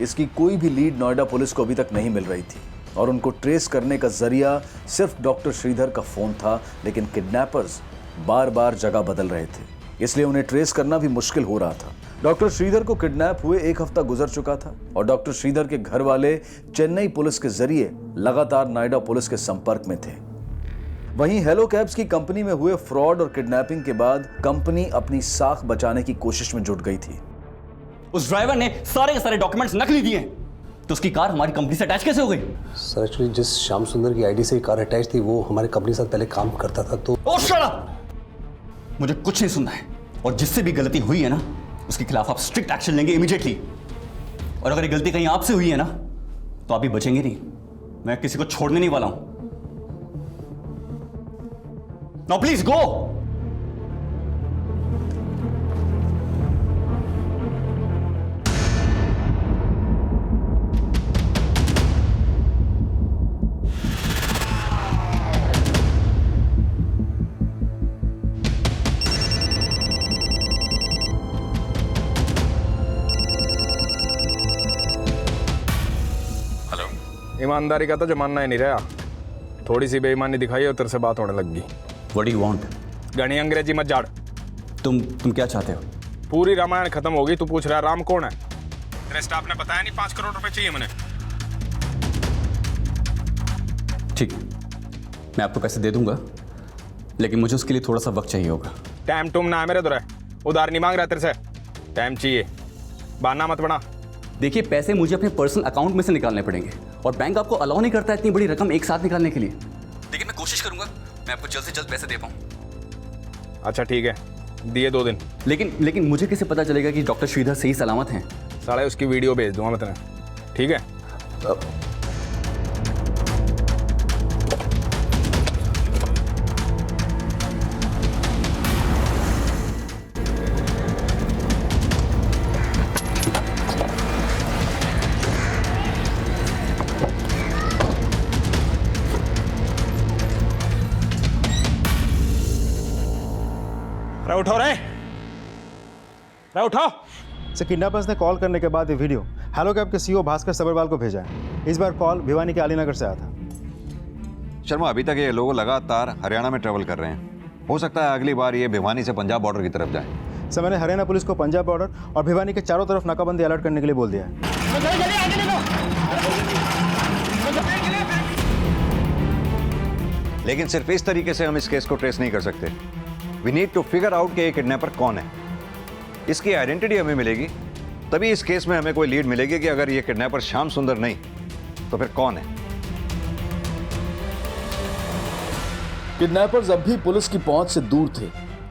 इसकी कोई भी लीड नोएडा पुलिस को अभी तक नहीं मिल रही थी और उनको ट्रेस करने का जरिया सिर्फ डॉक्टर श्रीधर का फोन था। लेकिन किडनैपर्स बार बार जगह बदल रहे थे, इसलिए उन्हें ट्रेस करना भी मुश्किल हो रहा था। डॉक्टर श्रीधर को किडनैप हुए 1 हफ्ता गुजर चुका था और डॉक्टर श्रीधर के घर वाले चेन्नई पुलिस के जरिए लगातार नोएडा पुलिस के संपर्क में थे। वहीं हेलो कैब्स की कंपनी में हुए फ्रॉड और किडनैपिंग के बाद कंपनी अपनी साख बचाने की कोशिश में जुट गई थी। उस ड्राइवर ने सारे के सारे डॉक्यूमेंट्स नकली दिए, तो उसकी कार हमारी कंपनी से अटैच कैसे हो गई? सर एक्चुअली जिस श्याम सुंदर की आईडी से कार अटैच थी वो हमारी कंपनी के साथ पहले काम करता था। तो शट अप! मुझे कुछ नहीं सुनना है, और जिससे भी गलती हुई है ना उसके खिलाफ आप स्ट्रिक्ट एक्शन लेंगे इमीडिएटली। और अगर ये गलती कहीं आपसे हुई है ना तो आप भी बचेंगे नहीं, मैं किसी को छोड़ने नहीं वाला हूं। Now please go. ईमानदारी का तो जमाना ही नहीं रहा। थोड़ी सी बेईमानी दिखाई और तेरे से बात होने लग गई। What do you want? घनी अंग्रेजी मत झाड़। तुम क्या चाहते हो? पूरी रामायण खत्म हो गई, तू पूछ रहा है राम कौन है? तेरे स्टाफ ने बताया नहीं 5 करोड़ रुपए चाहिए मैंने। ठीक, मैं आपको पैसे दे दूंगा, लेकिन मुझे उसके लिए थोड़ा सा वक्त चाहिए होगा। टाइम टूम ना है मेरे दुरे, उधार नहीं मांग रहा तेरे से, टाइम चाहिए, बहाना मत बना। देखिए पैसे मुझे अपने पर्सनल अकाउंट में से निकालने पड़ेंगे और बैंक आपको अलाउ नहीं करता इतनी बड़ी रकम एक साथ निकालने के लिए। लेकिन मैं कोशिश करूंगा मैं आपको जल्द से जल्द पैसे दे पाऊं। अच्छा ठीक है, दिए 2 दिन। लेकिन मुझे कैसे पता चलेगा कि डॉक्टर श्रीधर सही सलामत हैं? साले उसकी वीडियो भेज दूंगा मैं तुम्हें, ठीक है? उठो रे उठो। से किडनैपर्स ने कॉल करने के बाद ये वीडियो हेलो कैब के सीईओ भास्कर सबरवाल को भेजा है। इस बार कॉल भिवानी के आलीनगर से आया था। शर्मा, अभी तक ये लोग लगातार हरियाणा में ट्रेवल कर रहे हैं। हो सकता है अगली बार ये भिवानी से पंजाब बॉर्डर की तरफ जाए। सर मैंने हरियाणा पुलिस को पंजाब बॉर्डर और भिवानी के चारों तरफ नाकाबंदी अलर्ट करने के लिए बोल दिया है। लेकिन सिर्फ इस तरीके से हम इस केस को ट्रेस नहीं कर सकते। We need to figure out कि ये किडनैपर कौन है। इसकी आइडेंटिटी हमें मिलेगी तभी इस केस में हमें कोई लीड मिलेगी कि अगर ये किडनैपर श्याम सुंदर नहीं तो फिर कौन है। किडनैपर्स अब भी पुलिस की पहुंच से दूर थे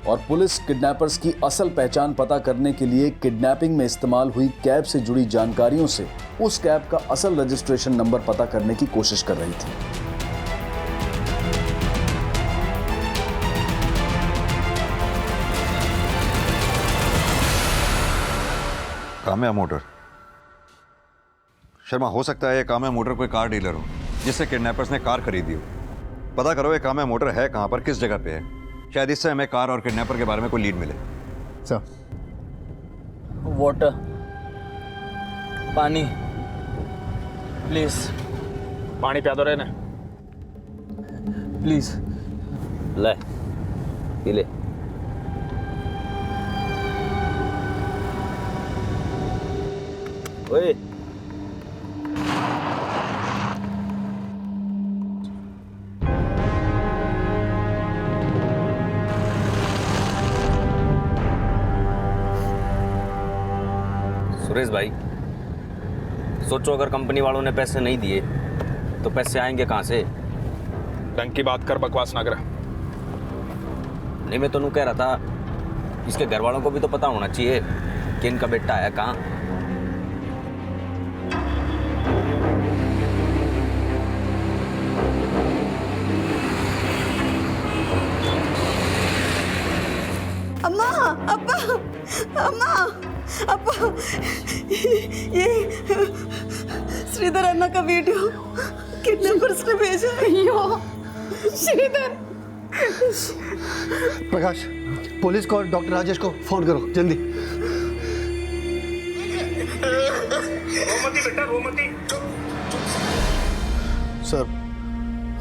और पुलिस किडनैपर्स की असल पहचान पता करने के लिए किडनैपिंग में इस्तेमाल हुई कैब से जुड़ी जानकारियों से उस कैब का असल रजिस्ट्रेशन नंबर पता करने की कोशिश कर रही थी। काम्या मोटर। शर्मा, हो सकता है ये काम्या मोटर कोई कार डीलर हो जिससे किडनैपर्स ने कार खरीदी हो। पता करो ये काम्या मोटर है कहां पर, किस जगह पे है। शायद इससे हमें कार और किडनैपर के बारे में कोई लीड मिले। सर वाटर, पानी प्लीज। पानी पिया दो रे ने प्लीज। ले पी ले। ओए सुरेश भाई, सोचो अगर कंपनी वालों ने पैसे नहीं दिए तो पैसे आएंगे कहाँ से? ढंग की बात कर, बकवास ना कर। नहीं, मैं तो कह रहा था इसके घर वालों को भी तो पता होना चाहिए कि इनका बेटा है कहाँ। अम्मा, अब्बा, अम्मा, अब्बा, ये श्रीधर अन्ना का वीडियो किडनैपर्स ने भेजा है। यो श्रीधर। प्रकाश, पुलिस को और डॉक्टर राजेश को फोन करो जल्दी। सर,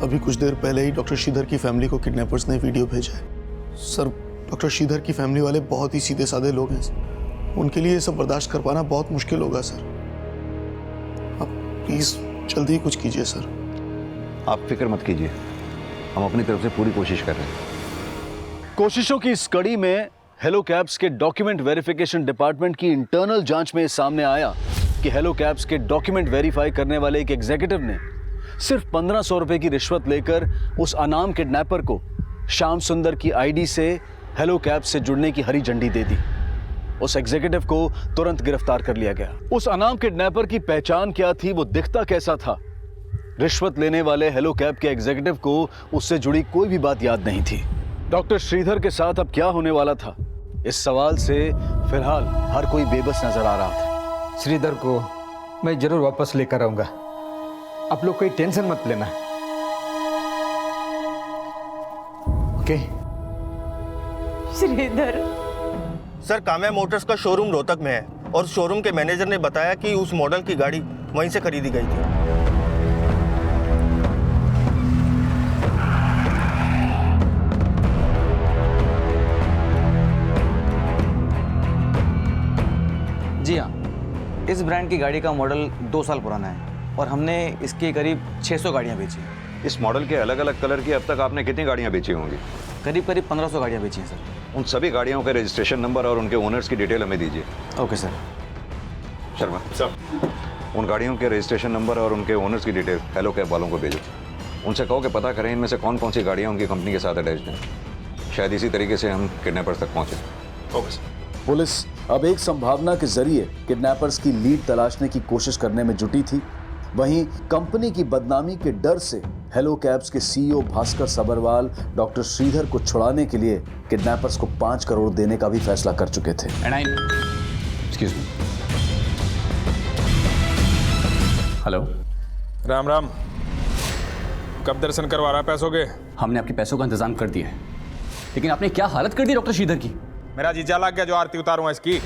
अभी कुछ देर पहले ही डॉक्टर श्रीधर की फैमिली को किडनैपर्स ने वीडियो भेजा है। सर, डॉक्टर श्रीधर की फैमिली वाले बहुत ही सीधे साधे लोग हैं, उनके लिए ये सब बर्दाश्त कर पाना बहुत मुश्किल होगा सर। आप प्लीज जल्दी ही कुछ कीजिए सर। आप फिक्र मत कीजिए, हम अपनी तरफ से पूरी कोशिश कर रहे हैं। कोशिशों की इस कड़ी में हेलो कैब्स के डॉक्यूमेंट वेरिफिकेशन डिपार्टमेंट की इंटरनल जांच में सामने आया कि हेलो कैब्स के डॉक्यूमेंट वेरीफाई करने वाले एक एग्जीक्यूटिव ने सिर्फ 1500 रुपए की रिश्वत लेकर उस अनाम किडनैपर को श्याम सुंदर की आईडी से हेलो कैब्स से जुड़ने की हरी झंडी दे दी। उस एग्जीक्यूटिव को तुरंत गिरफ्तार कर लिया गया। उस अनाम किडनैपर की पहचान क्या थी, वो दिखता कैसा था, रिश्वत लेने वाले हेलो कैब के एग्जीक्यूटिव को उससे जुड़ी कोई भी बात याद नहीं थी। डॉक्टर श्रीधर के साथ अब क्या होने वाला था, इस सवाल से फिलहाल हर कोई बेबस नजर आ रहा था। श्रीधर को मैं जरूर वापस लेकर आऊंगा, आप लोग कोई टेंशन मत लेना। Okay Sridhar. Sir, Kamya Motors का शोरूम रोहतक में है और शोरूम के मैनेजर ने बताया कि उस मॉडल की गाड़ी वहीं से खरीदी गई थी। जी हाँ, इस ब्रांड की गाड़ी का मॉडल 2 साल पुराना है और हमने इसकी करीब 600 गाड़ियाँ बेची। इस मॉडल के अलग अलग कलर की अब तक आपने कितनी गाड़ियां बेची होंगी? करीब 1500 गाड़ियाँ बेची हैं सर। उन सभी गाड़ियों के रजिस्ट्रेशन नंबर और उनके ओनर्स की डिटेल हमें दीजिए। Okay sir. शर्मा सर, उन गाड़ियों के रजिस्ट्रेशन नंबर और उनके ओनर्स की डिटेल हेलो कैब वालों को भेजो। उनसे कहो कि पता करें इनमें से कौन कौन सी गाड़ियाँ उनकी कंपनी के साथ अटैच्ड हैं। शायद इसी तरीके से हम किडनैपर्स तक पहुँचे। Okay sir. पुलिस अब एक संभावना के जरिए किडनैपर्स की लीड तलाशने की कोशिश करने में जुटी थी। वहीं कंपनी की बदनामी के डर से हेलो कैब्स के सीईओ भास्कर सबरवाल डॉक्टर श्रीधर को छुड़ाने के लिए किडनैपर्स को 5 करोड़ देने का भी फैसला कर चुके थे। Excuse me. Hello. Ram Ram. कब दर्शन करवा रहा है पैसों के? हमने आपके पैसों का इंतजाम कर दिया है, लेकिन आपने क्या हालत कर दी डॉक्टर श्रीधर की। मेरा जीजा लग गया जो आरती उतारूंगा इसकी।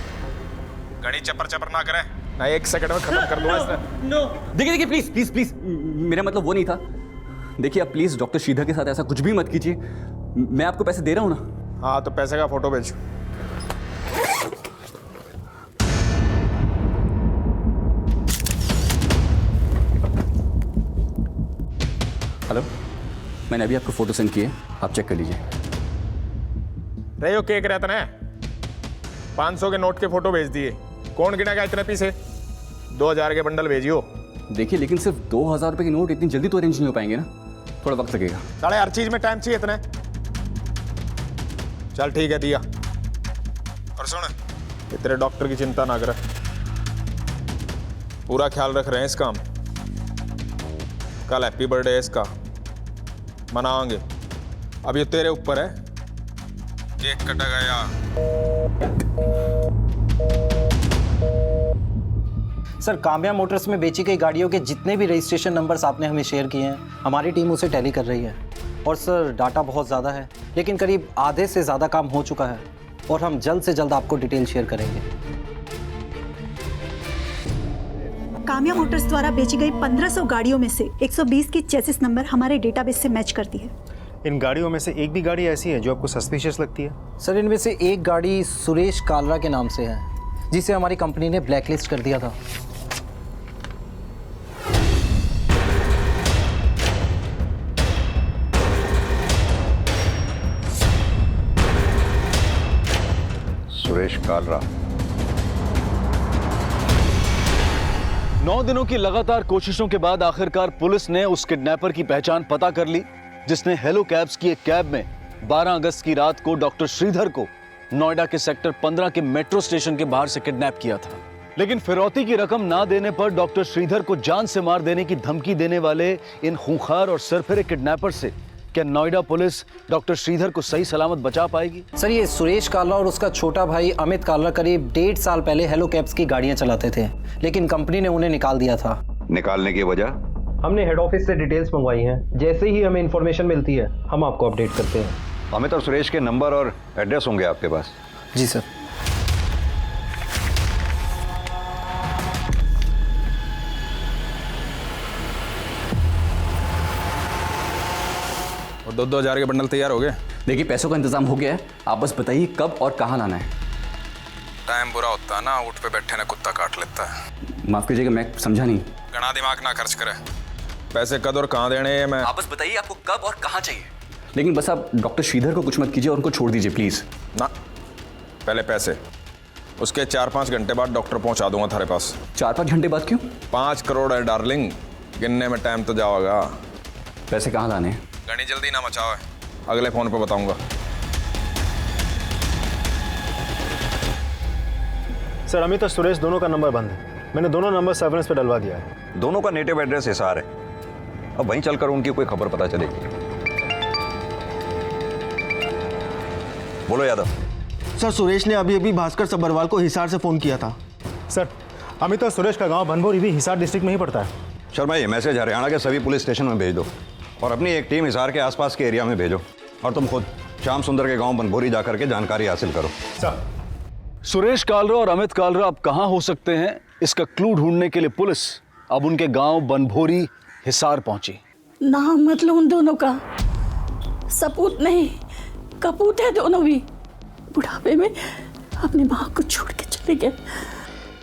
घड़ी चपर चपर ना करें, ना 1 सेकंड में खत्म कर दूंगा इसने। नो देखिए देखिए, प्लीज प्लीज प्लीज, मेरा मतलब वो नहीं था। देखिए आप प्लीज डॉक्टर श्रीधर के साथ ऐसा कुछ भी मत कीजिए। मैं आपको पैसे दे रहा हूं ना। हाँ तो पैसे का फोटो भेज। हेलो, मैंने अभी आपको फोटो सेंड किए, आप चेक कर लीजिए। रही हो केक रहता ना, 500 के नोट के फोटो भेज दिए। कौन गिनेगा इतने पीसे? 2000 के बंडल भेजियो। देखिए लेकिन सिर्फ 2000 रुपए के नोट इतनी जल्दी तो अरेंज नहीं हो पाएंगे ना, थोड़ा वक्त लगेगा। साढ़े हर चीज में टाइम चाहिए इतने। चल ठीक है, दिया। और सुन, तेरे डॉक्टर की चिंता ना कर, पूरा ख्याल रख रहे हैं इसका। कल हैप्पी बर्थडे है इसका, मनाएंगे। अब ये तेरे ऊपर है, केक कटा गया। सर, काम्या मोटर्स में बेची गई गाड़ियों के जितने भी रजिस्ट्रेशन नंबर्स आपने हमें शेयर किए हैं, हमारी टीम उसे टैली कर रही है। और सर, डाटा बहुत ज़्यादा है, लेकिन करीब आधे से ज़्यादा काम हो चुका है और हम जल्द से जल्द आपको डिटेल शेयर करेंगे। काम्या मोटर्स द्वारा बेची गई 1500 गाड़ियों में से 120 की चेसिस नंबर हमारे डेटाबेस से मैच करती है। इन गाड़ियों में से एक भी गाड़ी ऐसी है जो आपको सस्पिशियस लगती है? सर, इनमें से एक गाड़ी सुरेश कालरा के नाम से है, जिसे हमारी कंपनी ने ब्लैकलिस्ट कर दिया था। सुरेश कालरा। 9 दिनों की लगातार कोशिशों के बाद आखिरकार पुलिस ने उस किडनैपर की पहचान पता कर ली जिसने हेलो कैब्स की एक कैब में 12 अगस्त की रात को डॉक्टर श्रीधर को नोएडा के सेक्टर 15 के मेट्रो स्टेशन के बाहर से किडनैप किया था। लेकिन फिरौती की रकम ना देने पर डॉक्टर श्रीधर को जान से मार देने की धमकी देने वाले इन खूंखार और सरफिरे किडनैपर से क्या नोएडा पुलिस डॉक्टर श्रीधर को सही सलामत बचा पाएगी? सर, ये सुरेश कालरा और उसका छोटा भाई अमित कालरा करीब 1.5 साल पहले हेलो कैब्स की गाड़ियां चलाते थे, लेकिन कंपनी ने उन्हें निकाल दिया था। निकालने की वजह? हमने हेड ऑफिस से डिटेल्स मंगवाई हैं। जैसे ही हमें इन्फॉर्मेशन मिलती है हम आपको अपडेट करते हैं। अमित और सुरेश के नंबर और एड्रेस होंगे आपके पास? जी सर। और 2,000 के बंडल तैयार हो गए? देखिए, पैसों का इंतजाम हो गया है, आप बस बताइए कब और कहाँ लाना है। टाइम बुरा होता है ना, ऊँट पे बैठे ना कुत्ता काट लेता है। माफ कीजिएगा, मैं समझा नहीं। घना दिमाग ना खर्च करे, पैसे कद और कहाँ देने हैं मैं। आप बस बताइए आपको कब और कहाँ चाहिए। लेकिन बस आप डॉक्टर श्रीधर को कुछ मत कीजिए और उनको छोड़ दीजिए प्लीज। ना, पहले पैसे, उसके 4-5 घंटे बाद डॉक्टर पहुंचा दूंगा थारे पास। 4-5 घंटे बाद क्यों? 5 करोड़ है डार्लिंग, गिनने में टाइम तो जाओगा। पैसे कहाँ लाने हैं? घनी जल्दी ना मचाओ, अगले फोन पे बताऊंगा। सर, अमित और सुरेश दोनों का नंबर बंद है। मैंने दोनों नंबर सर्वेलेंस पे डलवा दिया है। दोनों का नेटिव एड्रेस हिसार है। अब वहीं चलकर उनकी कोई खबर पता चलेगी। बोलो यादव। सर, सुरेश ने अभी अभी भास्कर सब्बरवाल को हिसार से फ़ोन किया था। सर, अमित और सुरेश का गांव बनभोरी भी हिसार डिस्ट्रिक्ट में ही पड़ता है। शर्मा, ये मैसेज हरियाणा के सभी पुलिस स्टेशन में भेज दो और अपनी एक टीम हिसार के आसपास के एरिया में भेजो। और तुम खुद श्याम सुंदर के गांव बनभोरी जाकर के जानकारी हासिल करो। सर, सुरेश कालरा और अमित कालरा अब कहाँ हो सकते हैं, इसका क्लू ढूंढने के लिए पुलिस अब उनके गांव बनभोरी हिसार पहुंची। नाम मतलब उन दोनों का सपूत नहीं, कपूत है दोनों भी। बुढ़ापे में अपनी माँ को छोड़ के चले गए।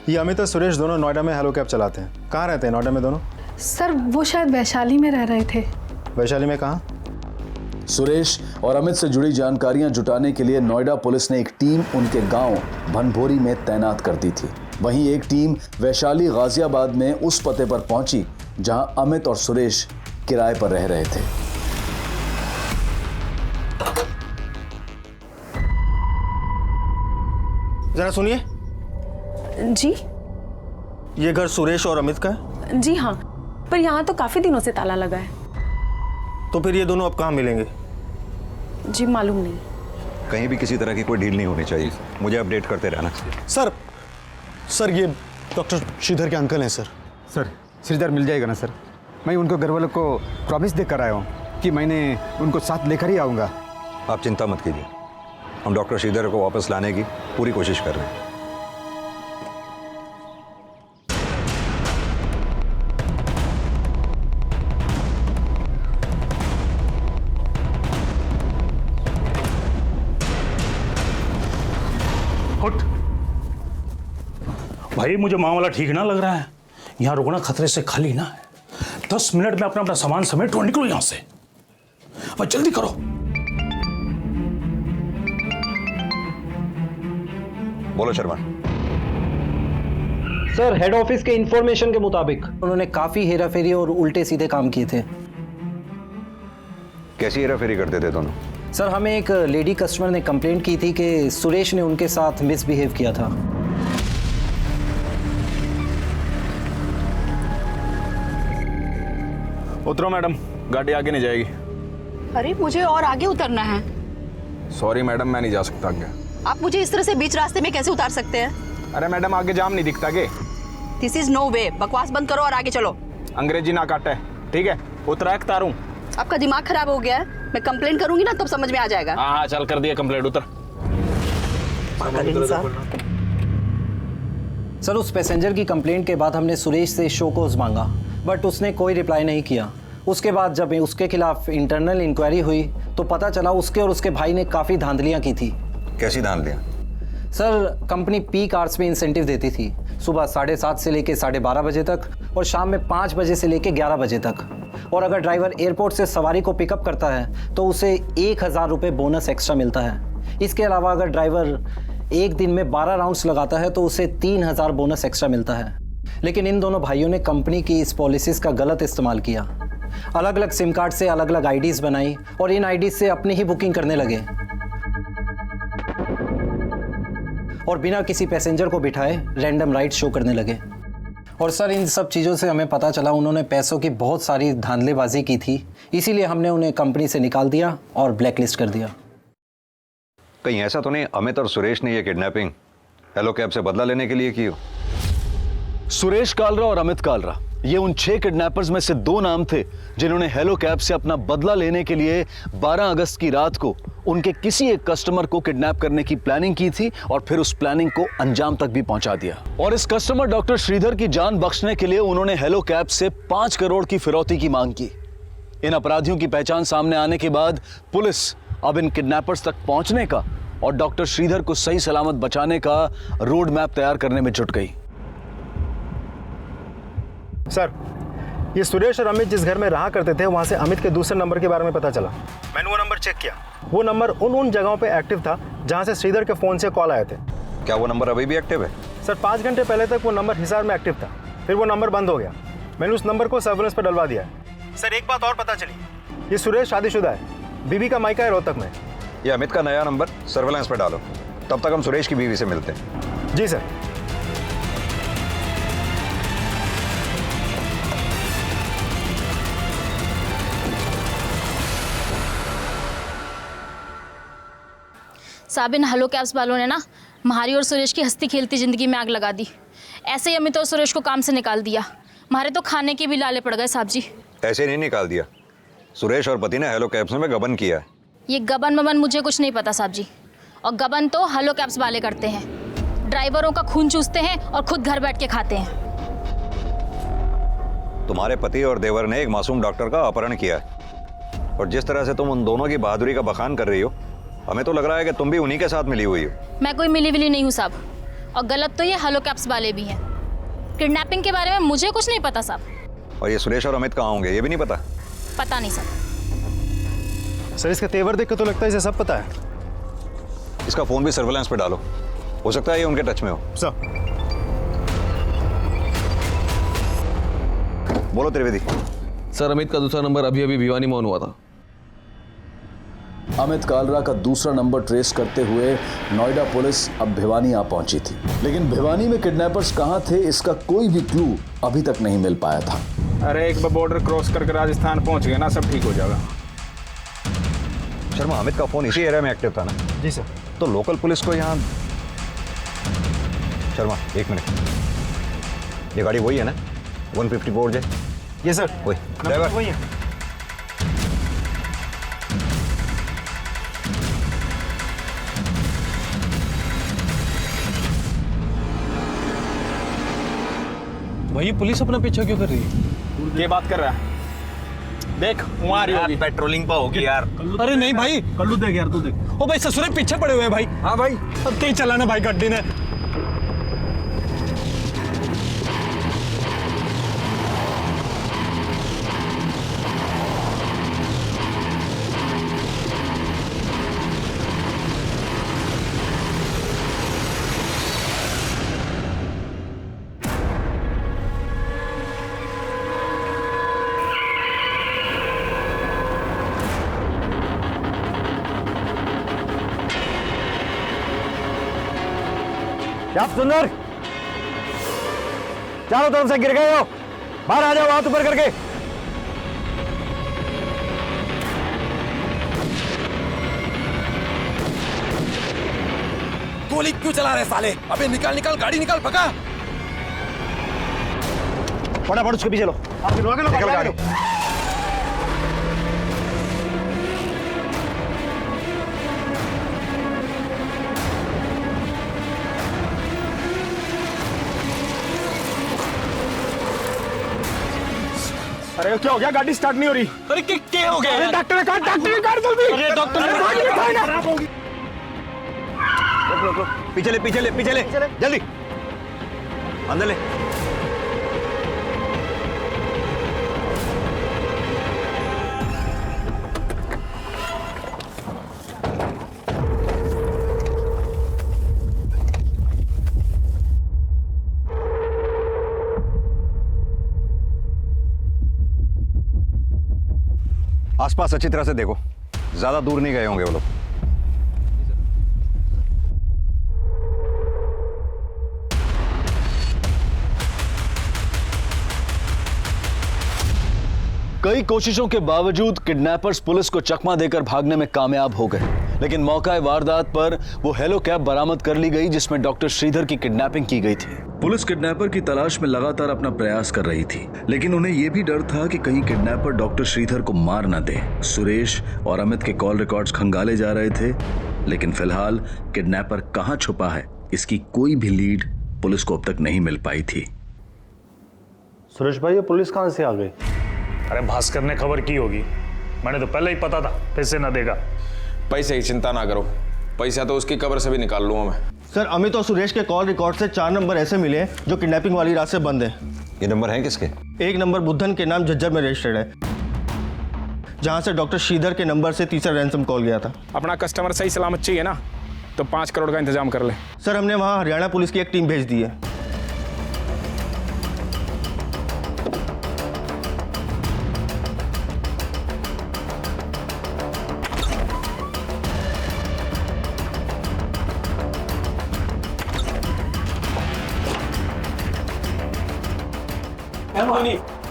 ये अमित और सुरेश दोनों नोएडा में हेलो कैब चलाते हैं। कहाँ रहते हैं नोएडा में दोनों? सर, वो शायद वैशाली में रह रहे थे। वैशाली में कहाँ? सुरेश और अमित से जुड़ी जानकारियां जुटाने के लिए नोएडा पुलिस ने एक टीम उनके गांव बनभोरी में तैनात कर दी थी। वहीं एक टीम वैशाली गाजियाबाद में उस पते पर पहुंची जहां अमित और सुरेश किराए पर रह रहे थे। जरा सुनिए। जी? ये घर सुरेश और अमित का है? जी हाँ, पर यहाँ तो काफी दिनों से ताला लगा है। तो फिर ये दोनों अब कहाँ मिलेंगे? जी मालूम नहीं। कहीं भी किसी तरह की कोई डील नहीं होनी चाहिए, मुझे अपडेट करते रहना। सर ये डॉक्टर श्रीधर के अंकल हैं। सर, श्रीधर मिल जाएगा ना सर? मैं उनको घर वालों को प्रॉमिस देकर आया हूँ कि मैंने उनको साथ लेकर ही आऊँगा। आप चिंता मत कीजिए, हम डॉक्टर श्रीधर को वापस लाने की पूरी कोशिश कर रहे हैं। भाई, मुझे माँ वाला ठीक ना लग रहा है। यहाँ रुकना खतरे से खाली ना है। 10 मिनट में अपना अपना सामान समेट और निकलो यहाँ से। अब जल्दी करो। बोलो शर्मा। सर, हेड ऑफिस के इंफॉर्मेशन के मुताबिक उन्होंने काफी हेराफेरी और उल्टे सीधे काम किए थे। कैसी हेराफेरी करते थे दोनों? सर, हमें एक लेडी कस्टमर ने कंप्लेंट की थी कि सुरेश ने उनके साथ मिसबिहेव किया था। उतरो मैडम, गाड़ी आगे नहीं जाएगी। अरे मुझे और आगे उतरना है। सॉरी मैडम, मैं नहीं जा सकता आगे। आप मुझे इस तरह से बीच रास्ते में कैसे उतार सकते हैं? अरे मैडम, आगे जाम नहीं दिखता के? दिस इज नो वे। बकवास बंद करो और आगे चलो। अंग्रेजी ना काटे, ठीक है? उतरा एक तारूं। आपका दिमाग खराब हो गया है। मैं कंप्लेन करूंगी ना तब समझ में आ जाएगा। हाँ, चल कर दिया कंप्लेंट, उतर। सर, उस पैसेंजर की कंप्लेंट के बाद हमने सुरेश से शो कॉज मांगा, बट उसने कोई रिप्लाई नहीं किया। उसके बाद जब उसके खिलाफ इंटरनल इंक्वायरी हुई तो पता चला उसके और उसके भाई ने काफ़ी धांधलियाँ की थी। कैसी धांधलियाँ? सर, कंपनी पीक आवर्स में इंसेंटिव देती थी, सुबह 7:30 से लेकर 12:30 बजे तक और शाम में 5 बजे से लेकर 11 बजे तक। और अगर ड्राइवर एयरपोर्ट से सवारी को पिकअप करता है तो उसे 1000 रुपये बोनस एक्स्ट्रा मिलता है। इसके अलावा अगर ड्राइवर एक दिन में 12 राउंड्स लगाता है तो उसे 3000 बोनस एक्स्ट्रा मिलता है। लेकिन इन दोनों भाइयों ने कंपनी की इस पॉलिसीज़ का गलत इस्तेमाल किया। अलग अलग सिम कार्ड से अलग अलग आईडीज़ बनाई और इन आईडीज़ से अपनी ही बुकिंग करने लगे और बिना किसी पैसेंजर को बिठाए रैंडम राइड शो करने लगे। और सर इन सब चीज़ों से हमें पता चला उन्होंने पैसों की बहुत सारी धांधलेबाजी की थी, इसीलिए हमने उन्हें कंपनी से निकाल दिया और ब्लैकलिस्ट कर दिया। कहीं ऐसा तो नहीं अमित और सुरेश ने ये किडनैपिंग हेलो कैब से बदला लेने के लिए की हो? सुरेश कालरा और अमित कालरा ये उन 6 किडनैपर्स में से 2 नाम थे जिन्होंने हेलो कैब से अपना बदला लेने के लिए 12 अगस्त की रात को उनके किसी एक कस्टमर को किडनैप करने की प्लानिंग की थी और फिर उस प्लानिंग को अंजाम तक भी पहुंचा दिया। और इस कस्टमर डॉक्टर श्रीधर की जान बख्शने के लिए उन्होंने हेलो कैब से 5 करोड़ की फिरौती की मांग की। इन अपराधियों की पहचान सामने आने के बाद पुलिस अब इन किडनैपर्स तक पहुंचने का और डॉक्टर श्रीधर को सही सलामत बचाने का रोड मैप तैयार करने में जुट गई। सर, ये सुरेश और अमित जिस घर में रहा करते थे वहाँ से अमित के दूसरे नंबर के बारे में पता चला। मैंने वो नंबर चेक किया। वो नंबर उन जगहों पे एक्टिव था जहाँ से श्रीधर के फ़ोन से कॉल आए थे। क्या वो नंबर अभी भी एक्टिव है? सर, 5 घंटे पहले तक वो नंबर हिसार में एक्टिव था, फिर वो नंबर बंद हो गया। मैंने उस नंबर को सर्विलेंस पर डलवा दिया है। सर, एक बात और पता चली, ये सुरेश शादीशुदा है, बीवी का मायका है रोहतक में। ये अमित का नया नंबर सर्विलांस पे डालो, तब तक हम सुरेश की बीवी से मिलते हैं। जी सर। साहब, इन हेलो कैब्स वालों ने ना महारी और सुरेश की हंसती खेलती ज़िंदगी में आग लगा दी। ऐसे ही अमित और सुरेश को काम से निकाल दिया। हमारे तो खाने के भी लाले पड़ गए साहब जी। ऐसे नहीं निकाल दिया, सुरेश और पति ने हेलो कैब्स में गबन किया है। ये गबन मबन मुझे कुछ नहीं पता साहब जी, और गबन तो हेलो कैब्स वाले करते हैं। ड्राइवरों का खून चूसते हैं और खुद घर बैठ के खाते हैं। तुम्हारे पति और देवर ने एक मासूम डॉक्टर का अपहरण किया है, और जिस तरह से तुम उन दोनों की बहादुरी का बखान कर रही हो, हमें तो लग रहा है कि तुम भी उन्हीं के साथ मिली हुई हो। मैं कोई मिली विली नहीं हूँ साहब, और गलत तो ये हेलो कैब्स वाले भी हैं। किडनैपिंग के बारे में मुझे कुछ नहीं पता साहब। और ये सुरेश और अमित कहाँ होंगे ये भी नहीं पता? पता नहीं साहब। सर, इसका तेवर देख के तो लगता है इसे सब पता है। इसका फोन भी सर्विलांस पे डालो, हो सकता है ये उनके टच में हो। सर, बोलो त्रिवेदी। सर, अमित का दूसरा नंबर अभी अभी भिवानी में ऑन हुआ था। अमित कालरा का दूसरा नंबर ट्रेस करते हुए नोएडा पुलिस अब भिवानी आ पहुंची थी, लेकिन भिवानी में किडनैपर्स कहां थे इसका कोई भी क्लू अभी तक नहीं मिल पाया था। अरे एक बार बॉर्डर क्रॉस करके राजस्थान पहुंच गए ना, सब ठीक हो जाएगा। शर्मा, अमित का फोन इसी एरिया में एक्टिव था ना? जी सर। तो लोकल पुलिस को यहाँ। शर्मा, 1 मिनट, ये गाड़ी वही है ना 154 जे? ये सर, वही ड्राइवर वही है। वही पुलिस अपना पीछा क्यों कर रही है? ये बात कर रहा है, देख वहाँ आ रही होगी। पेट्रोलिंग पर होगी यार। अरे नहीं भाई, कल्लू देख यार, तू देख। ओ भाई, ससुरे पीछे पड़े हुए हैं भाई। हाँ भाई, अब तेज चलाना भाई गड्डी ने। क्या सुंदर, चारों तरफ से गिर गए हो, बाहर आ जाओ हाथ ऊपर करके। गोली क्यों चला रहे साले? अबे निकाल निकाल, गाड़ी निकाल, भगा। फटाफट उसके पीछे लो। निकल गाड़ी। अरे क्या हो गया? गाड़ी स्टार्ट नहीं हो रही। अरे क्या हो गया? अरे डॉक्टर ने कहा, डॉक्टर ने कहा जल्दी। अरे डॉक्टर ने खराब होगी। रुक, पीछे ले, पीछे ले, पीछे ले, जल्दी अंदर ले। आसपास अच्छी तरह से देखो, ज्यादा दूर नहीं गए होंगे वो लोग। कई कोशिशों के बावजूद किडनैपर्स पुलिस को चकमा देकर भागने में कामयाब हो गए, लेकिन मौका वारदात पर वो हेलो कैब बरामद कर ली गई जिसमें डॉक्टर श्रीधर की किडनैपिंग की गई थी। पुलिस किडनैपर की तलाश में लगातार अपना प्रयास कर रही थी, लेकिन उन्हें यह भी डर था कि कहीं किडनैपर डॉक्टर श्रीधर को मार न दे। सुरेश और अमित के कॉल रिकॉर्ड्स खंगाले जा रहे थे, लेकिन फिलहाल किडनैपर कहां छुपा है इसकी कोई भी लीड पुलिस को अब तक नहीं मिल पाई थी। सुरेश भाई, ये पुलिस कहां से आ गई? अरे भास्कर ने खबर की होगी, मैंने तो पहले ही पता था पैसे ना देगा। पैसे की चिंता ना करो, पैसा तो उसकी कब्र से भी निकाल लूंगा मैं। सर, अमित और सुरेश के कॉल रिकॉर्ड से 4 नंबर ऐसे मिले हैं जो किडनैपिंग वाली रात से बंद है। ये नंबर हैं किसके? एक नंबर बुद्धन के नाम झज्जर में रजिस्टर्ड है, जहां से डॉक्टर श्रीधर के नंबर से तीसरा रैंसम कॉल गया था। अपना कस्टमर सही सलामत चाहिए ना, तो 5 करोड़ का इंतजाम कर ले। सर, हमने वहां हरियाणा पुलिस की एक टीम भेज दी है।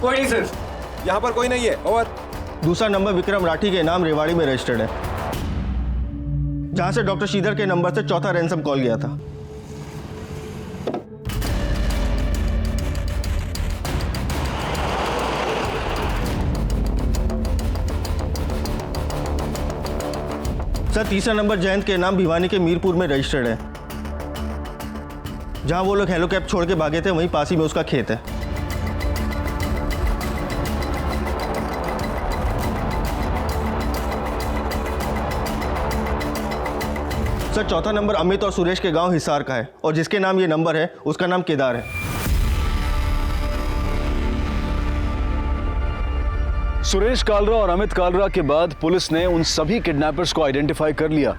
कोई नहीं सर, यहाँ पर कोई नहीं है। ओवर। दूसरा नंबर विक्रम राठी के नाम रेवाड़ी में रजिस्टर्ड है, जहां से डॉक्टर श्रीधर के नंबर से चौथा रैंसम कॉल गया था। सर, तीसरा नंबर जयंत के नाम भिवानी के मीरपुर में रजिस्टर्ड है, जहां वो लोग हेलो कैब छोड़ के भागे थे, वहीं पास ही में उसका खेत है। सर, चौथा नंबर अमित और सुरेश के गांव हिसार का है, और जिसके नाम ये नंबर है उसका नाम केदार है। सुरेश कालरा और अमित कालरा के बाद पुलिस ने उन सभी किडनैपर्स को आइडेंटिफाई कर लिया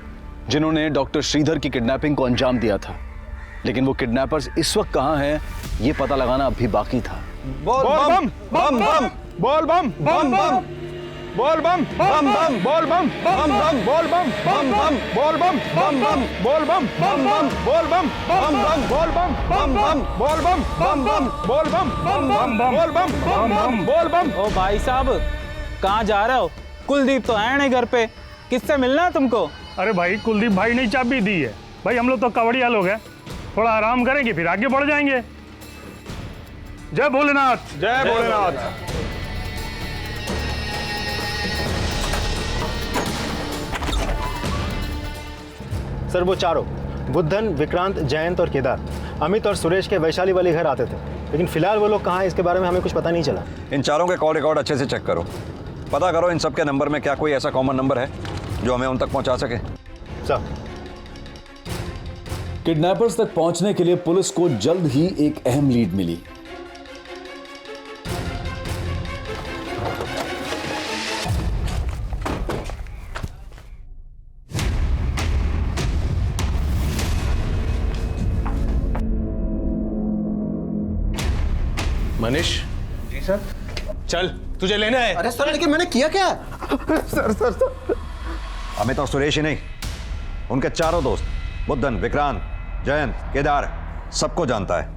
जिन्होंने डॉक्टर श्रीधर की किडनैपिंग को अंजाम दिया था, लेकिन वो किडनैपर्स इस वक्त कहां हैं ये पता लगाना अभी बाकी था। बोल बम बम बम, बोल बम बम बम, बोल बम बम बम, बोल बम बम बम, बोल बम बम बम, बोल बम बम बम, बोल बम बम बम, बोल बम बम बम, बोल बम बम बम, बोल बम बम बम, बोल बम बम बम, बोल बम बम बम, बोल बम। ओ भाई साहब, कहाँ जा रहे हो? कुलदीप तो है नहीं घर पे, किससे मिलना है तुमको? अरे भाई, कुलदीप भाई ने चाबी दी है। भाई हम लोग तो कवड़िया लोग हैं, थोड़ा आराम करेंगे फिर आगे बढ़ जाएंगे। जय भोलेनाथ। जय भोलेनाथ। सर, वो चारों बुद्धन, विक्रांत, जयंत और केदार अमित और सुरेश के वैशाली वाले घर आते थे, लेकिन फिलहाल वो लोग कहाँ हैं इसके बारे में हमें कुछ पता नहीं चला। इन चारों के कॉल रिकॉर्ड अच्छे से चेक करो, पता करो इन सब के नंबर में क्या कोई ऐसा कॉमन नंबर है जो हमें उन तक पहुंचा सके। सर, किडनैपर्स तक पहुंचने के लिए पुलिस को जल्द ही एक अहम लीड मिली। मनीष। जी सर। चल, तुझे लेना है। अरे सर, लेकिन मैंने किया क्या? सर। अमित और सुरेश ही नहीं, उनके चारों दोस्त बुद्धन, विक्रांत, जयंत, केदार सबको जानता है।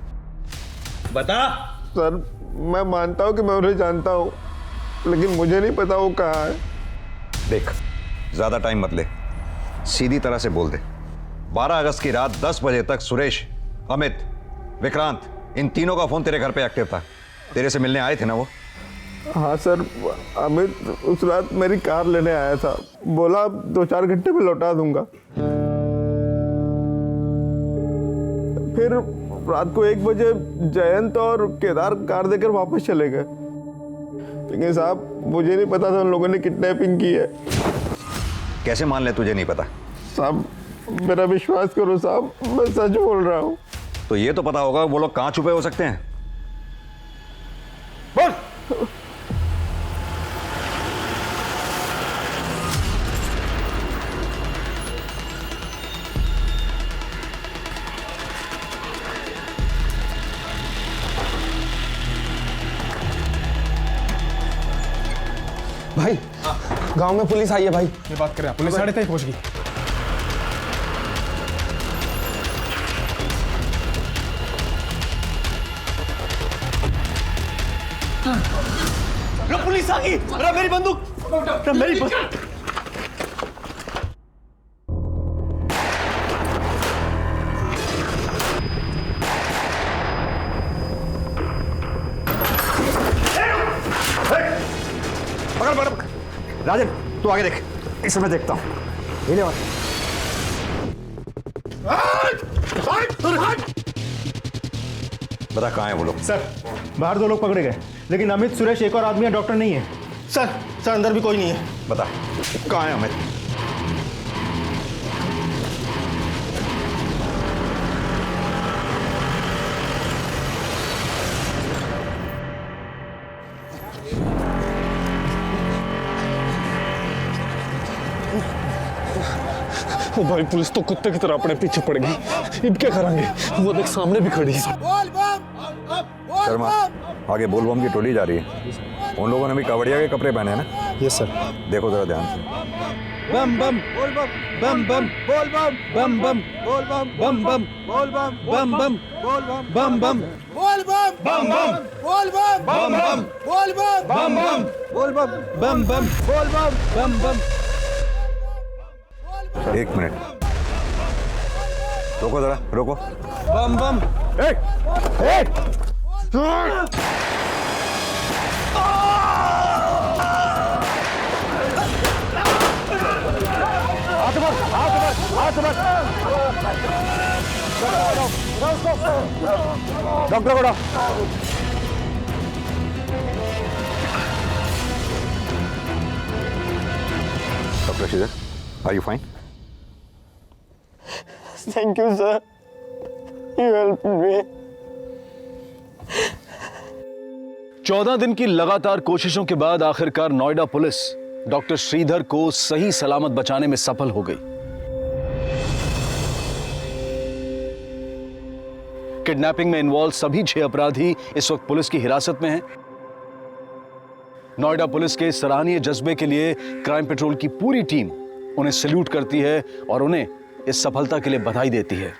बता। सर, मैं मानता हूं कि मैं उन्हें जानता हूं, लेकिन मुझे नहीं पता वो कहाँ है। देख, ज्यादा टाइम मत ले, सीधी तरह से बोल दे। 12 अगस्त की रात 10 बजे तक सुरेश, अमित, विक्रांत, इन तीनों का फोन तेरे घर पे एक्टिव था। तेरे से मिलने आए थे ना वो? हाँ सर, अमित उस रात मेरी कार लेने आया था, बोला 2-4 घंटे में लौटा दूंगा। फिर रात को 1 बजे जयंत और केदार कार देकर वापस चले गए, लेकिन साहब मुझे नहीं पता था उन लोगों ने किडनैपिंग की है। कैसे मान ले तुझे नहीं पता? साहब मेरा विश्वास करो साहब, मैं सच बोल रहा हूँ। तो ये तो पता होगा वो लोग कहाँ छुपे हो सकते हैं। बोल। भाई, गांव में पुलिस आई है भाई। ये बात कर रहे हैं, पुलिस 3:30 पहुंच गई। पुलिस आ गई। अरे मेरी बंदूक, अरे मेरी बंदूक। राजन तू आगे देख, इस समय देखता हूँ। ये ले बता कहाँ है वो लोग? सर बाहर 2 लोग पकड़े गए, लेकिन अमित, सुरेश, एक और आदमी है, डॉक्टर नहीं है। सर अंदर भी कोई नहीं है। बता कहाँ है अमित? ओ भाई पुलिस तो कुत्ते की तरह अपने पीछे पड़ गई। अब क्या करेंगे? वो देख सामने भी खड़ी है। शर्मा, आगे बोल बम की टोली जा रही है। उन लोगों ने भी कावड़िया के कपड़े पहने हैं ना? Yes sir. देखो जरा ध्यान से। बम बम बोल बम बम बम बोल बम बम बम बोल बम बम बम बोल बम बम बम बोल बम बम बम बोल बम बम बम बोल बम बम बम बोल बम बम बम बोल बम बम बम बोल बम बम बम। एक मिनट रोको, जरा रोको। बम बम डॉक्टर को doctor Sridhar, are you fine? Thank you sir, you help me. 14 दिन की लगातार कोशिशों के बाद आखिरकार नोएडा पुलिस डॉक्टर श्रीधर को सही सलामत बचाने में सफल हो गई। किडनैपिंग में इन्वॉल्व सभी 6 अपराधी इस वक्त पुलिस की हिरासत में हैं। नोएडा पुलिस के सराहनीय जज्बे के लिए क्राइम पेट्रोल की पूरी टीम उन्हें सैल्यूट करती है और उन्हें इस सफलता के लिए बधाई देती है।